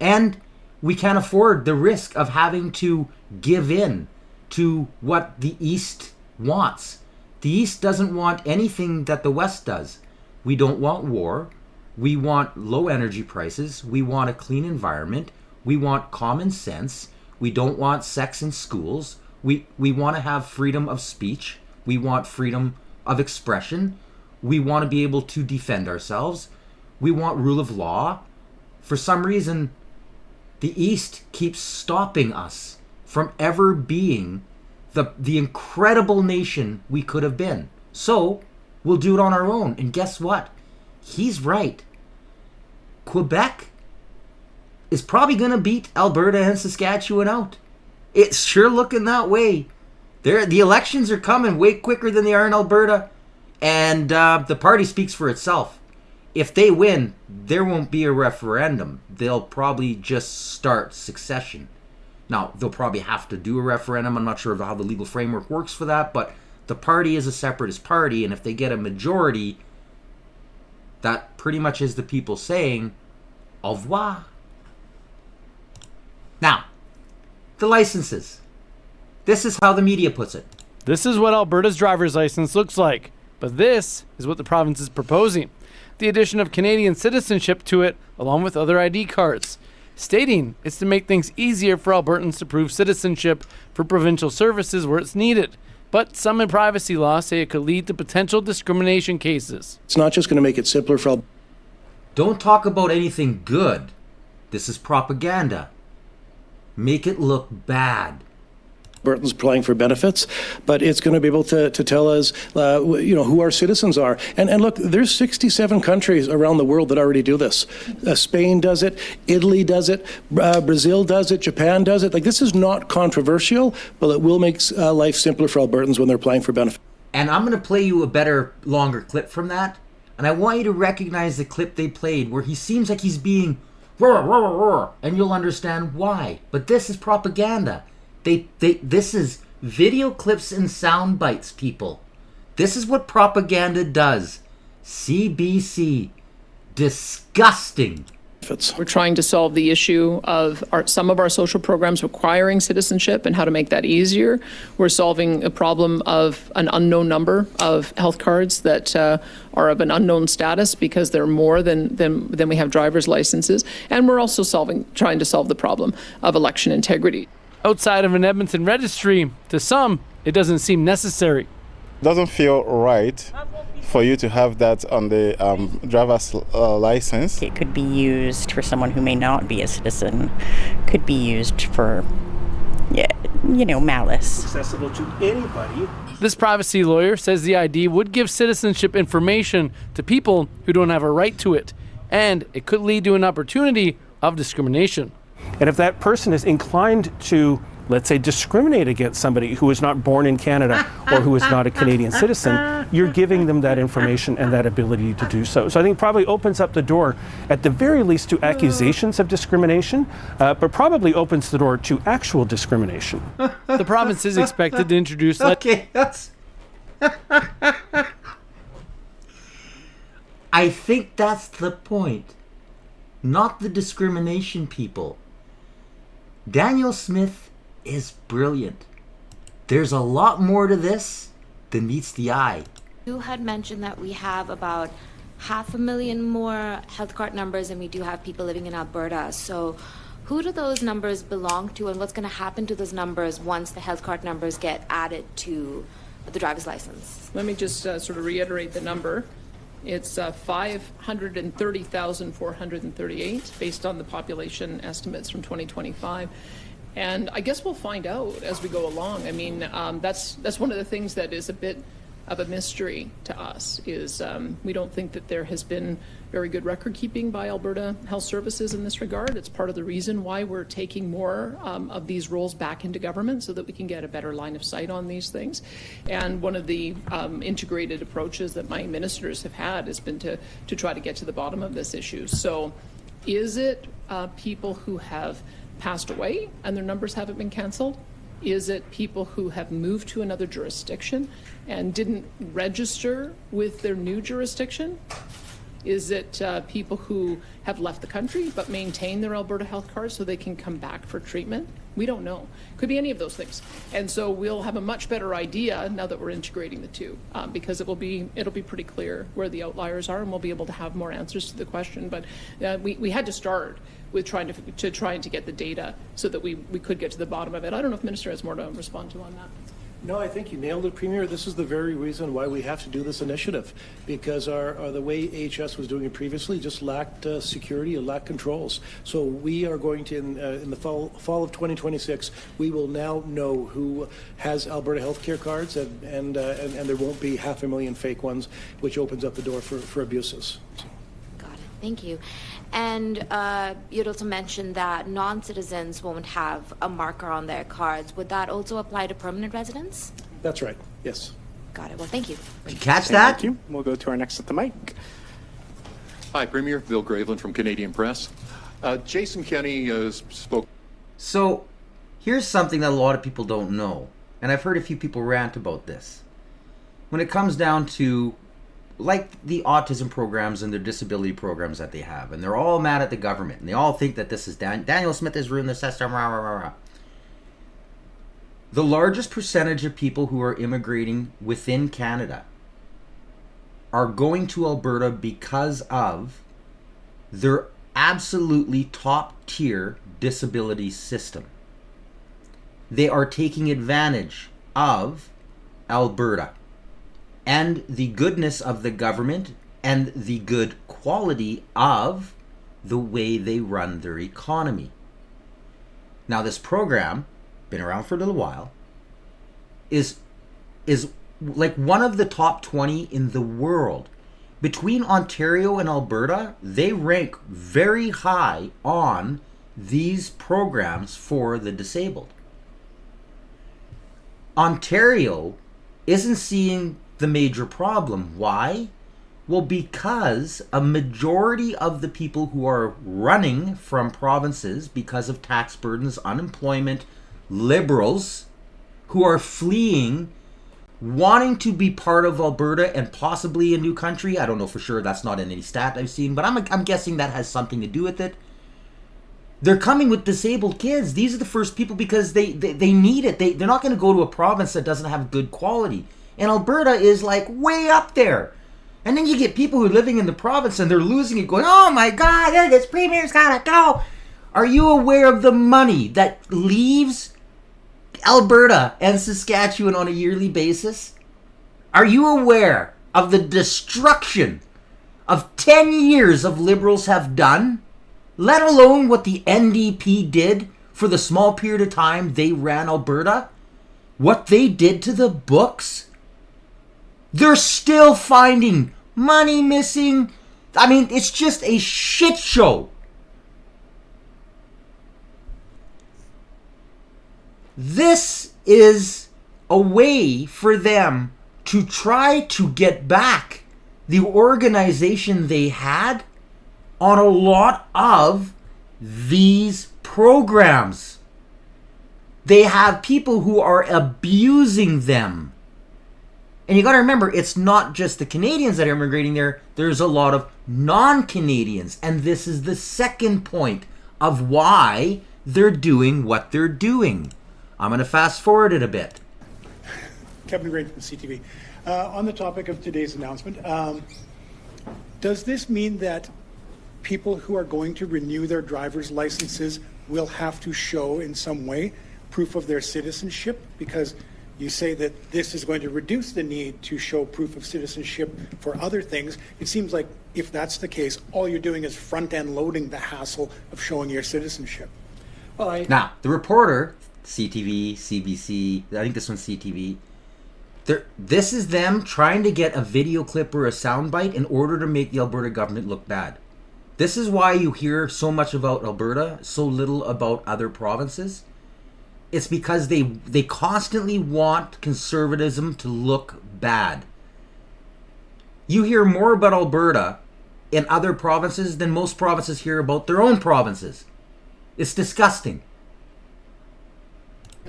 And we can't afford the risk of having to give in to what the East wants. The East doesn't want anything that the West does. We don't want war. We want low energy prices. We want a clean environment. We want common sense. We don't want sex in schools. We want to have freedom of speech. We want freedom of expression. We want to be able to defend ourselves. We want rule of law. For some reason, the East keeps stopping us from ever being the incredible nation we could have been. So, we'll do it on our own. And guess what? He's right. Quebec is probably going to beat Alberta and Saskatchewan out. It's sure looking that way. The elections are coming way quicker than they are in Alberta. And the party speaks for itself. If they win, there won't be a referendum. They'll probably just start succession. Now, they'll probably have to do a referendum. I'm not sure how the legal framework works for that, but the party is a separatist party, and if they get a majority, that pretty much is the people saying, au revoir. Now, the licenses. This is how the media puts it. This is what Alberta's driver's license looks like, but this is what the province is proposing. The addition of Canadian citizenship to it, along with other ID cards, stating it's to make things easier for Albertans to prove citizenship for provincial services where it's needed. But some in privacy law say it could lead to potential discrimination cases. It's not just going to make it simpler for... Don't talk about anything good. This is propaganda. Make it look bad. Albertans applying for benefits, but it's going to be able to tell us, who our citizens are. And look, there's 67 countries around the world that already do this. Spain does it, Italy does it, Brazil does it, Japan does it. Like, this is not controversial, but it will make life simpler for Albertans when they're applying for benefits. And I'm going to play you a better, longer clip from that. And I want you to recognize the clip they played where he seems like he's being roar, roar, roar, and you'll understand why. But this is propaganda. This is video clips and sound bites, people. This is what propaganda does. CBC. Disgusting. We're trying to solve the issue of some of our social programs requiring citizenship and how to make that easier. We're solving a problem of an unknown number of health cards that are of an unknown status because they're more than we have driver's licenses. And we're also trying to solve the problem of election integrity. Outside of an Edmonton registry, to some, it doesn't seem necessary. Doesn't feel right for you to have that on the driver's license. It could be used for someone who may not be a citizen, could be used for, malice. Accessible to anybody. This privacy lawyer says the ID would give citizenship information to people who don't have a right to it, and it could lead to an opportunity of discrimination. And if that person is inclined to, let's say, discriminate against somebody who is not born in Canada or who is not a Canadian citizen, you're giving them that information and that ability to do so. So I think probably opens up the door, at the very least, to accusations of discrimination, but probably opens the door to actual discrimination. The province is expected to introduce... Okay, that's... I think that's the point. Not the discrimination, people. Daniel Smith is brilliant. There's a lot more to this than meets the eye. You had mentioned that we have about 500,000 more health card numbers than we do have people living in Alberta. So who do those numbers belong to, and what's going to happen to those numbers once the health card numbers get added to the driver's license? Let me just sort of reiterate the number. It's 530,438 based on the population estimates from 2025. And I guess we'll find out as we go along. I mean, that's one of the things that is a bit of a mystery to us, is we don't think that there has been very good record keeping by Alberta Health Services in this regard. It's part of the reason why we're taking more of these roles back into government, so that we can get a better line of sight on these things. And one of the integrated approaches that my ministers have had has been to try to get to the bottom of this issue. So is it people who have passed away and their numbers haven't been canceled? Is it people who have moved to another jurisdiction and didn't register with their new jurisdiction? Is it people who have left the country but maintain their Alberta health card so they can come back for treatment? We don't know. Could be any of those things. And so we'll have a much better idea now that we're integrating the two, because it'll be pretty clear where the outliers are, and we'll be able to have more answers to the question. But we had to start with trying to get the data so that we could get to the bottom of it. I don't know if Minister has more to respond to on that. No, I think you nailed it, Premier. This is the very reason why we have to do this initiative, because the way AHS was doing it previously just lacked security, it lacked controls. So we are going to, in the fall of 2026, we will now know who has Alberta healthcare cards, and there won't be 500,000 fake ones, which opens up the door for abuses. Got it. Thank you. And you'd also mentioned that non-citizens won't have a marker on their cards. Would that also apply to permanent residents? That's right, yes. Got it. Well, thank you. Did you catch that? Thank you. We'll go to our next at the mic. Hi, Premier. Bill Graveland from Canadian Press. Jason Kenney spoke. So here's something that a lot of people don't know, and I've heard a few people rant about this. When it comes down to like the autism programs and their disability programs that they have, and they're all mad at the government, and they all think that this is Daniel Smith has ruined the system. Rah, rah, rah, rah. The largest percentage of people who are immigrating within Canada are going to Alberta because of their absolutely top tier disability system. They are taking advantage of Alberta and the goodness of the government and the good quality of the way they run their economy. Now, this program, been around for a little while, is like one of the top 20 in the world. Between Ontario and Alberta, they rank very high on these programs for the disabled. Ontario isn't seeing the major problem. Why? Well, because a majority of the people who are running from provinces because of tax burdens, unemployment, liberals who are fleeing, wanting to be part of Alberta and possibly a new country. I don't know for sure. That's not in any stat I've seen, but I'm guessing that has something to do with it. They're coming with disabled kids. These are the first people because they need it. They're not going to go to a province that doesn't have good quality. And Alberta is like way up there. And then you get people who are living in the province and they're losing it, going, oh my God, this premier's gotta go. Are you aware of the money that leaves Alberta and Saskatchewan on a yearly basis? Are you aware of the destruction of 10 years of Liberals have done, let alone what the NDP did for the small period of time they ran Alberta, what they did to the books, they're still finding money missing. I mean, it's just a shit show. This is a way for them to try to get back the organization they had on a lot of these programs. They have people who are abusing them. And you got to remember, it's not just the Canadians that are immigrating there. There's a lot of non-Canadians. And this is the second point of why they're doing what they're doing. I'm going to fast forward it a bit. Kevin Gray from CTV. On the topic of today's announcement, does this mean that people who are going to renew their driver's licenses will have to show in some way proof of their citizenship? Because you say that this is going to reduce the need to show proof of citizenship for other things. It seems like if that's the case, all you're doing is front-end loading the hassle of showing your citizenship. Well, Now, the reporter, CTV, CBC, I think this one's CTV, this is them trying to get a video clip or a soundbite in order to make the Alberta government look bad. This is why you hear so much about Alberta, so little about other provinces. It's because they constantly want conservatism to look bad. You hear more about Alberta in other provinces than most provinces hear about their own provinces. It's disgusting.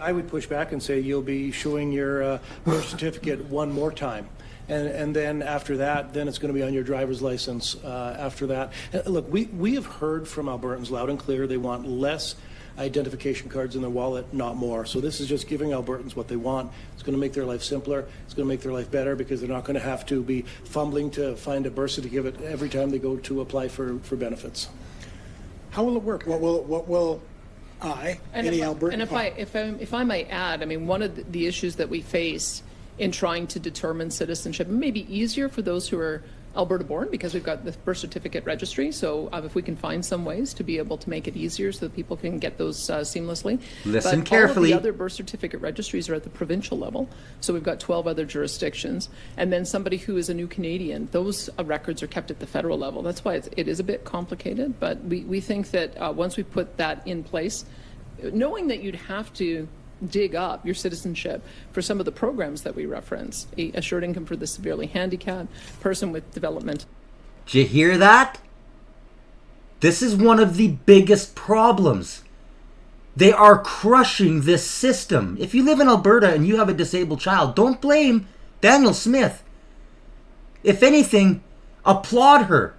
I would push back and say you'll be showing your birth certificate one more time. And then after that, then it's going to be on your driver's license after that. Look, we have heard from Albertans loud and clear they want less identification cards in their wallet, not more. So this is just giving Albertans what they want. It's going to make their life simpler. It's going to make their life better because they're not going to have to be fumbling to find a birth certificate every time they go to apply for benefits. How will it work? What will any Albertan? And if I might add, I mean, one of the issues that we face in trying to determine citizenship, it may be easier for those who are Alberta born because we've got the birth certificate registry. So if we can find some ways to be able to make it easier so that people can get those seamlessly. Listen but carefully. All of the other birth certificate registries are at the provincial level. So we've got 12 other jurisdictions. And then somebody who is a new Canadian, those records are kept at the federal level. That's why it is a bit complicated. But we think that once we put that in place, knowing that you'd have to dig up your citizenship for some of the programs that we reference, assured income for the severely handicapped, person with development. Did you hear that? This is one of the biggest problems. They are crushing this system. If you live in Alberta and you have a disabled child, don't blame Danielle Smith. If anything, applaud her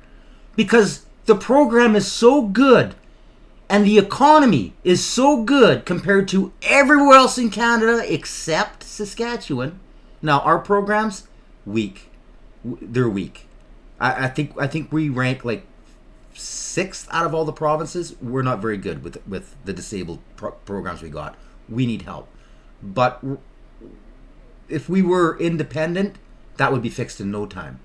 because the program is so good. And the economy is so good compared to everywhere else in Canada except Saskatchewan. Now, our programs, weak. They're weak. I think we rank like 6th out of all the provinces. We're not very good with the disabled programs we got. We need help. But if we were independent, that would be fixed in no time.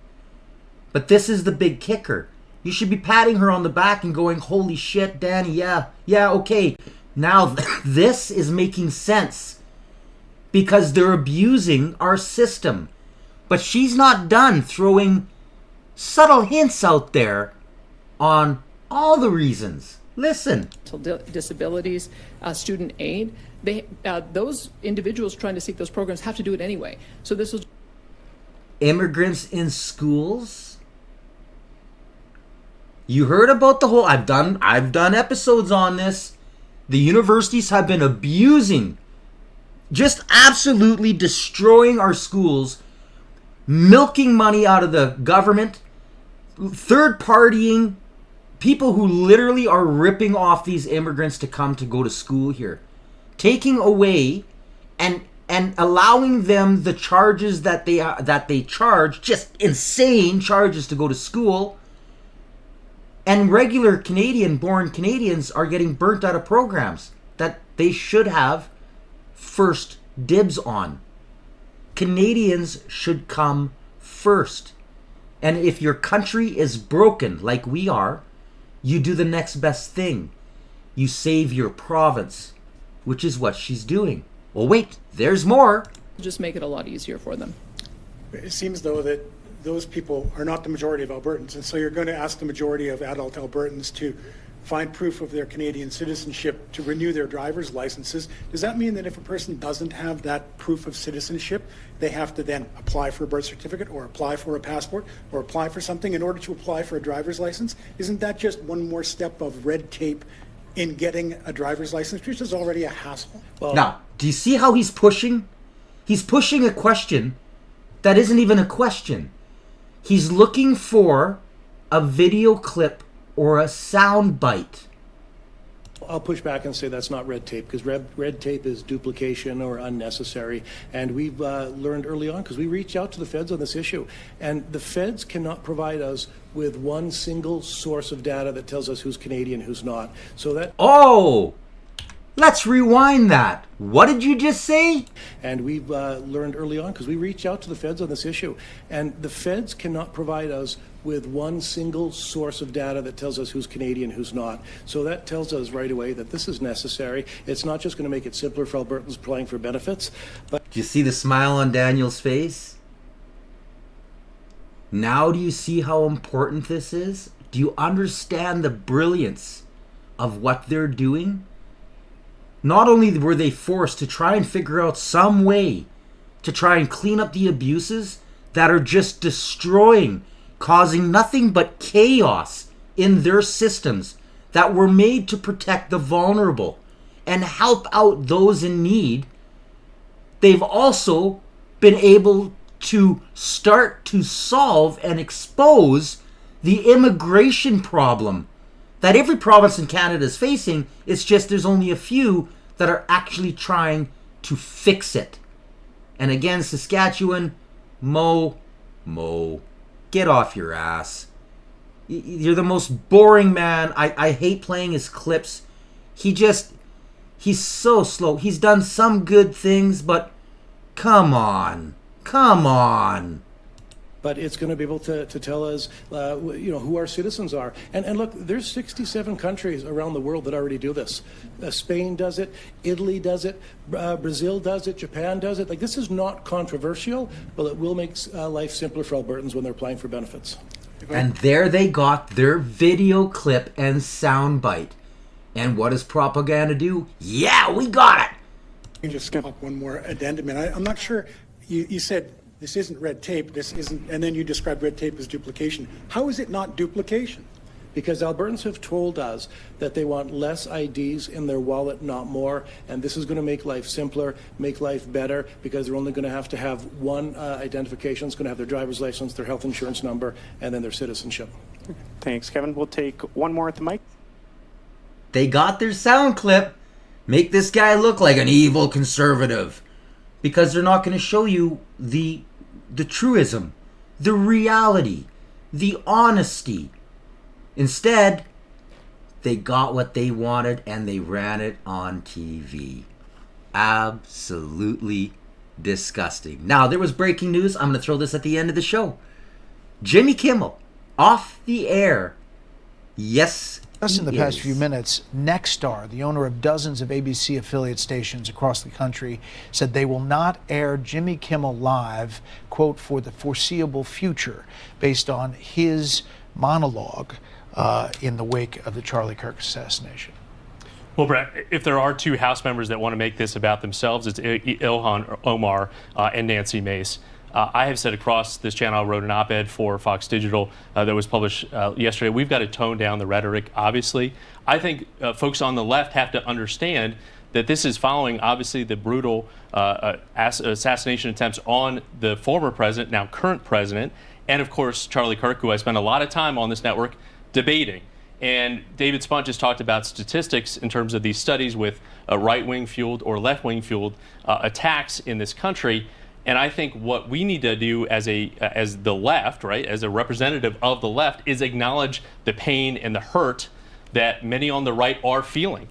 But this is the big kicker. You should be patting her on the back and going, holy shit, Danny, yeah, okay. Now, this is making sense because they're abusing our system. But she's not done throwing subtle hints out there on all the reasons. Listen. Disabilities, student aid, those individuals trying to seek those programs have to do it anyway. So this was... Immigrants in schools... You heard about the whole... I've done episodes on this. The universities have been abusing, just absolutely destroying our schools, milking money out of the government, third-partying, people who literally are ripping off these immigrants to come to go to school here, taking away and allowing them the charges that they charge, just insane charges to go to school. And regular Canadian-born Canadians are getting burnt out of programs that they should have first dibs on. Canadians should come first. And if your country is broken like we are, you do the next best thing. You save your province, which is what she's doing. Well, wait, there's more. Just make it a lot easier for them. It seems, though, that those people are not the majority of Albertans, and so you're going to ask the majority of adult Albertans to find proof of their Canadian citizenship to renew their driver's licenses. Does that mean that if a person doesn't have that proof of citizenship, they have to then apply for a birth certificate or apply for a passport or apply for something in order to apply for a driver's license? Isn't that just one more step of red tape in getting a driver's license, which is already a hassle? Well, now, do you see how he's pushing? He's pushing a question that isn't even a question. He's looking for a video clip or a sound bite. I'll push back and say that's not red tape, because red tape is duplication or unnecessary. And we've learned early on, because we reached out to the feds on this issue, and the feds cannot provide us with one single source of data that tells us who's Canadian, who's not. So that... Oh! Let's rewind that. What did you just say? And we've learned early on, because we reached out to the feds on this issue, and the feds cannot provide us with one single source of data that tells us who's Canadian, who's not. So that tells us right away that this is necessary. It's not just going to make it simpler for Albertans applying for benefits, but... Do you see the smile on Daniel's face? Now do you see how important this is? Do you understand the brilliance of what they're doing? Not only were they forced to try and figure out some way to try and clean up the abuses that are just destroying, causing nothing but chaos in their systems that were made to protect the vulnerable and help out those in need, they've also been able to start to solve and expose the immigration problem that every province in Canada is facing. It's just there's only a few that are actually trying to fix it. And again, Saskatchewan, Mo, get off your ass. You're the most boring man. I hate playing his clips. He's so slow. He's done some good things, but come on. But it's going to be able to tell us, who our citizens are. And look, there's 67 countries around the world that already do this. Spain does it, Italy does it, Brazil does it, Japan does it. Like, this is not controversial, but it will make life simpler for Albertans when they're applying for benefits. And there they got their video clip and soundbite. And what does propaganda do? Yeah, we got it. You can just skip up one more addendum, and I'm not sure. You said this isn't red tape, this isn't, and then you described red tape as duplication. How is it not duplication? Because Albertans have told us that they want less IDs in their wallet, not more, and this is going to make life simpler, make life better, because they're only going to have one identification. It's going to have their driver's license, their health insurance number, and then their citizenship. Thanks, Kevin. We'll take one more at the mic. They got their sound clip. Make this guy look like an evil conservative. Because they're not going to show you the truism, the reality, the honesty. Instead, they got what they wanted and they ran it on TV. Absolutely disgusting. Now, there was breaking news. I'm going to throw this at the end of the show. Jimmy Kimmel, off the air. Yes, Just in the past few minutes, Nexstar, the owner of dozens of ABC affiliate stations across the country, said they will not air Jimmy Kimmel Live, quote, for the foreseeable future, based on his monologue in the wake of the Charlie Kirk assassination. Well, Brett, if there are two House members that want to make this about themselves, it's Ilhan Omar and Nancy Mace. I have said across this channel, I wrote an op-ed for Fox Digital that was published yesterday. We've got to tone down the rhetoric, obviously. I think folks on the left have to understand that this is following, obviously, the brutal assassination attempts on the former president, now current president, and, of course, Charlie Kirk, who I spent a lot of time on this network debating. And David Spunt just talked about statistics in terms of these studies with right-wing fueled or left-wing fueled attacks in this country. And I think what we need to do as the left, right, as a representative of the left, is acknowledge the pain and the hurt that many on the right are feeling,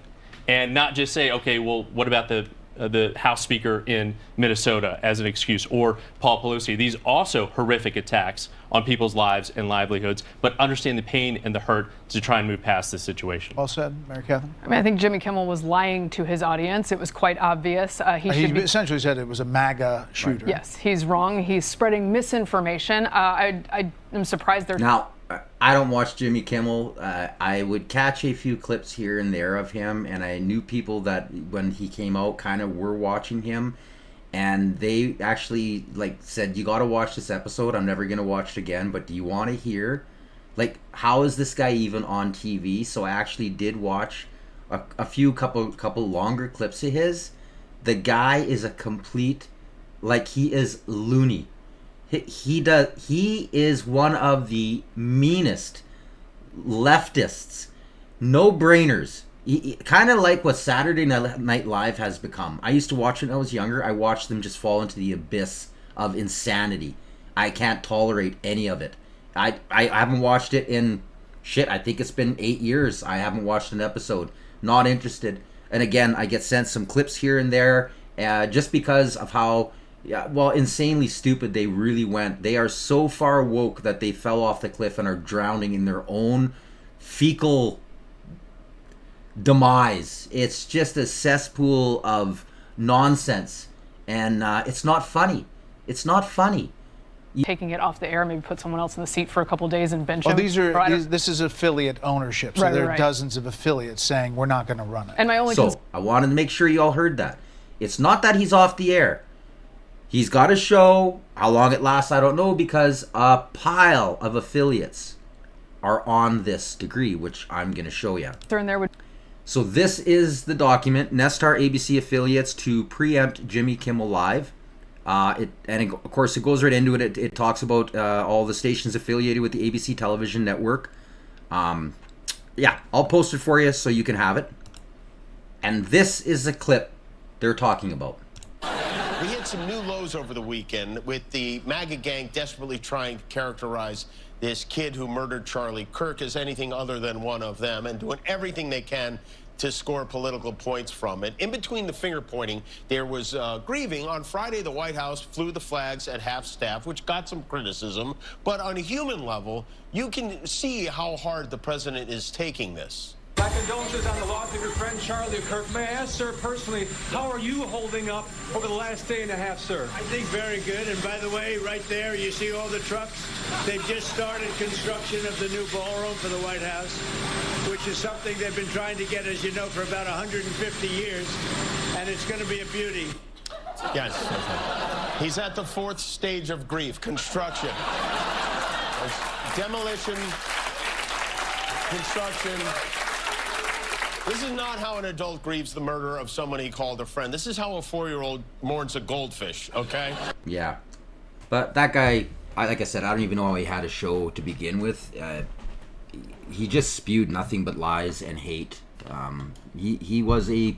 and not just say, okay, well, what about the the House Speaker in Minnesota as an excuse, or Paul Pelosi. These also horrific attacks on people's lives and livelihoods, but understand the pain and the hurt to try and move past this situation. Well said, Mary Catherine. I mean, I think Jimmy Kimmel was lying to his audience. It was quite obvious. He essentially said it was a MAGA shooter. Right. Yes, he's wrong. He's spreading misinformation. I am surprised they're... Now, I don't watch Jimmy Kimmel. I would catch a few clips here and there of him, and I knew people that when he came out kind of were watching him, and they actually said, you got to watch this episode. I'm never going to watch it again, but do you want to hear, how is this guy even on TV? So I actually did watch a couple longer clips of his. The guy is a complete, he is loony. He is one of the meanest leftists, no-brainers. Kind of like what Saturday Night Live has become. I used to watch it when I was younger. I watched them just fall into the abyss of insanity. I can't tolerate any of it. I haven't watched it in, I think it's been 8 years. I haven't watched an episode. Not interested. And again, I get sent some clips here and there just because of how... insanely stupid they really went. They are so far woke that they fell off the cliff and are drowning in their own fecal demise. It's just a cesspool of nonsense, and it's not funny. It's not funny. Taking it off the air, maybe put someone else in the seat for a couple days and bench him. This is affiliate ownership, so there are dozens of affiliates saying we're not going to run it. And my only I wanted to make sure you all heard that. It's not that he's off the air. He's got a show. How long it lasts, I don't know, because a pile of affiliates are on this degree, which I'm going to show you. So this is the document, Nestar ABC affiliates to preempt Jimmy Kimmel Live. Of course, it goes right into it. It talks about all the stations affiliated with the ABC television network. I'll post it for you so you can have it. And this is the clip they're talking about. We hit some new lows over the weekend with the MAGA gang desperately trying to characterize this kid who murdered Charlie Kirk as anything other than one of them and doing everything they can to score political points from it. In between the finger pointing, there was grieving. On Friday, the White House flew the flags at half-staff, which got some criticism. But on a human level, you can see how hard the president is taking this. My condolences on the loss of your friend Charlie Kirk. May I ask, sir, personally, how are you holding up over the last day and a half, sir? I think very good. And by the way, right there, you see all the trucks? They've just started construction of the new ballroom for the White House, which is something they've been trying to get, as you know, for about 150 years. And it's going to be a beauty. Yes. He's at the fourth stage of grief, construction. Demolition, construction. This is not how an adult grieves the murder of someone he called a friend. This is how a 4-year-old mourns a goldfish, okay? Yeah. But that guy, like I said, I don't even know how he had a show to begin with. He just spewed nothing but lies and hate. He was a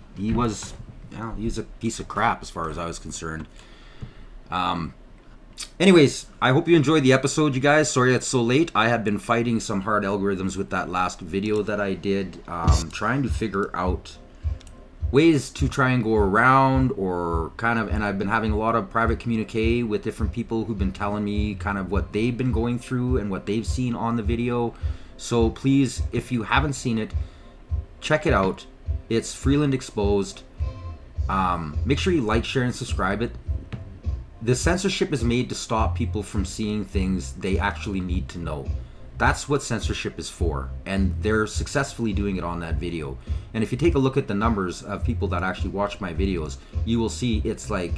piece of crap as far as I was concerned. Anyways, I hope you enjoyed the episode, you guys. Sorry it's so late. I have been fighting some hard algorithms with that last video that I did, trying to figure out ways to try and go around or and I've been having a lot of private communique with different people who've been telling me kind of what they've been going through and what they've seen on the video. So please, if you haven't seen it, check it out. It's Freeland Exposed. Make sure you like, share, and subscribe it. The censorship is made to stop people from seeing things they actually need to know. That's what censorship is for, and they're successfully doing it on that video. And if you take a look at the numbers of people that actually watch my videos, you will see it's right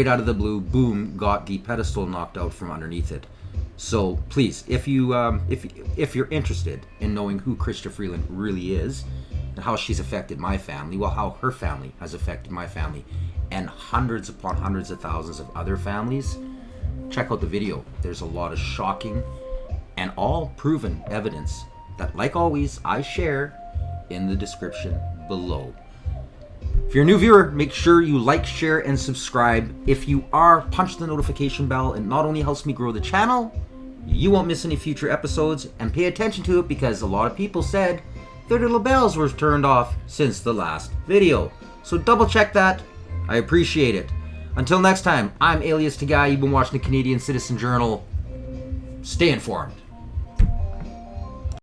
out of the blue, boom, got the pedestal knocked out from underneath it. So please, if you're interested in knowing who Chrystia Freeland really is, and how she's affected my family, how her family has affected my family, and hundreds upon hundreds of thousands of other families, check out the video. There's a lot of shocking and all proven evidence that, like always, I share in the description below. If you're a new viewer, make sure you like, share, and subscribe. If you are, punch the notification bell. It not only helps me grow the channel, you won't miss any future episodes, and pay attention to it because a lot of people said their little bells were turned off since the last video. So double check that I appreciate it. Until next time, I'm Alias Tagay. You've been watching the Canadian Citizen Journal. Stay informed.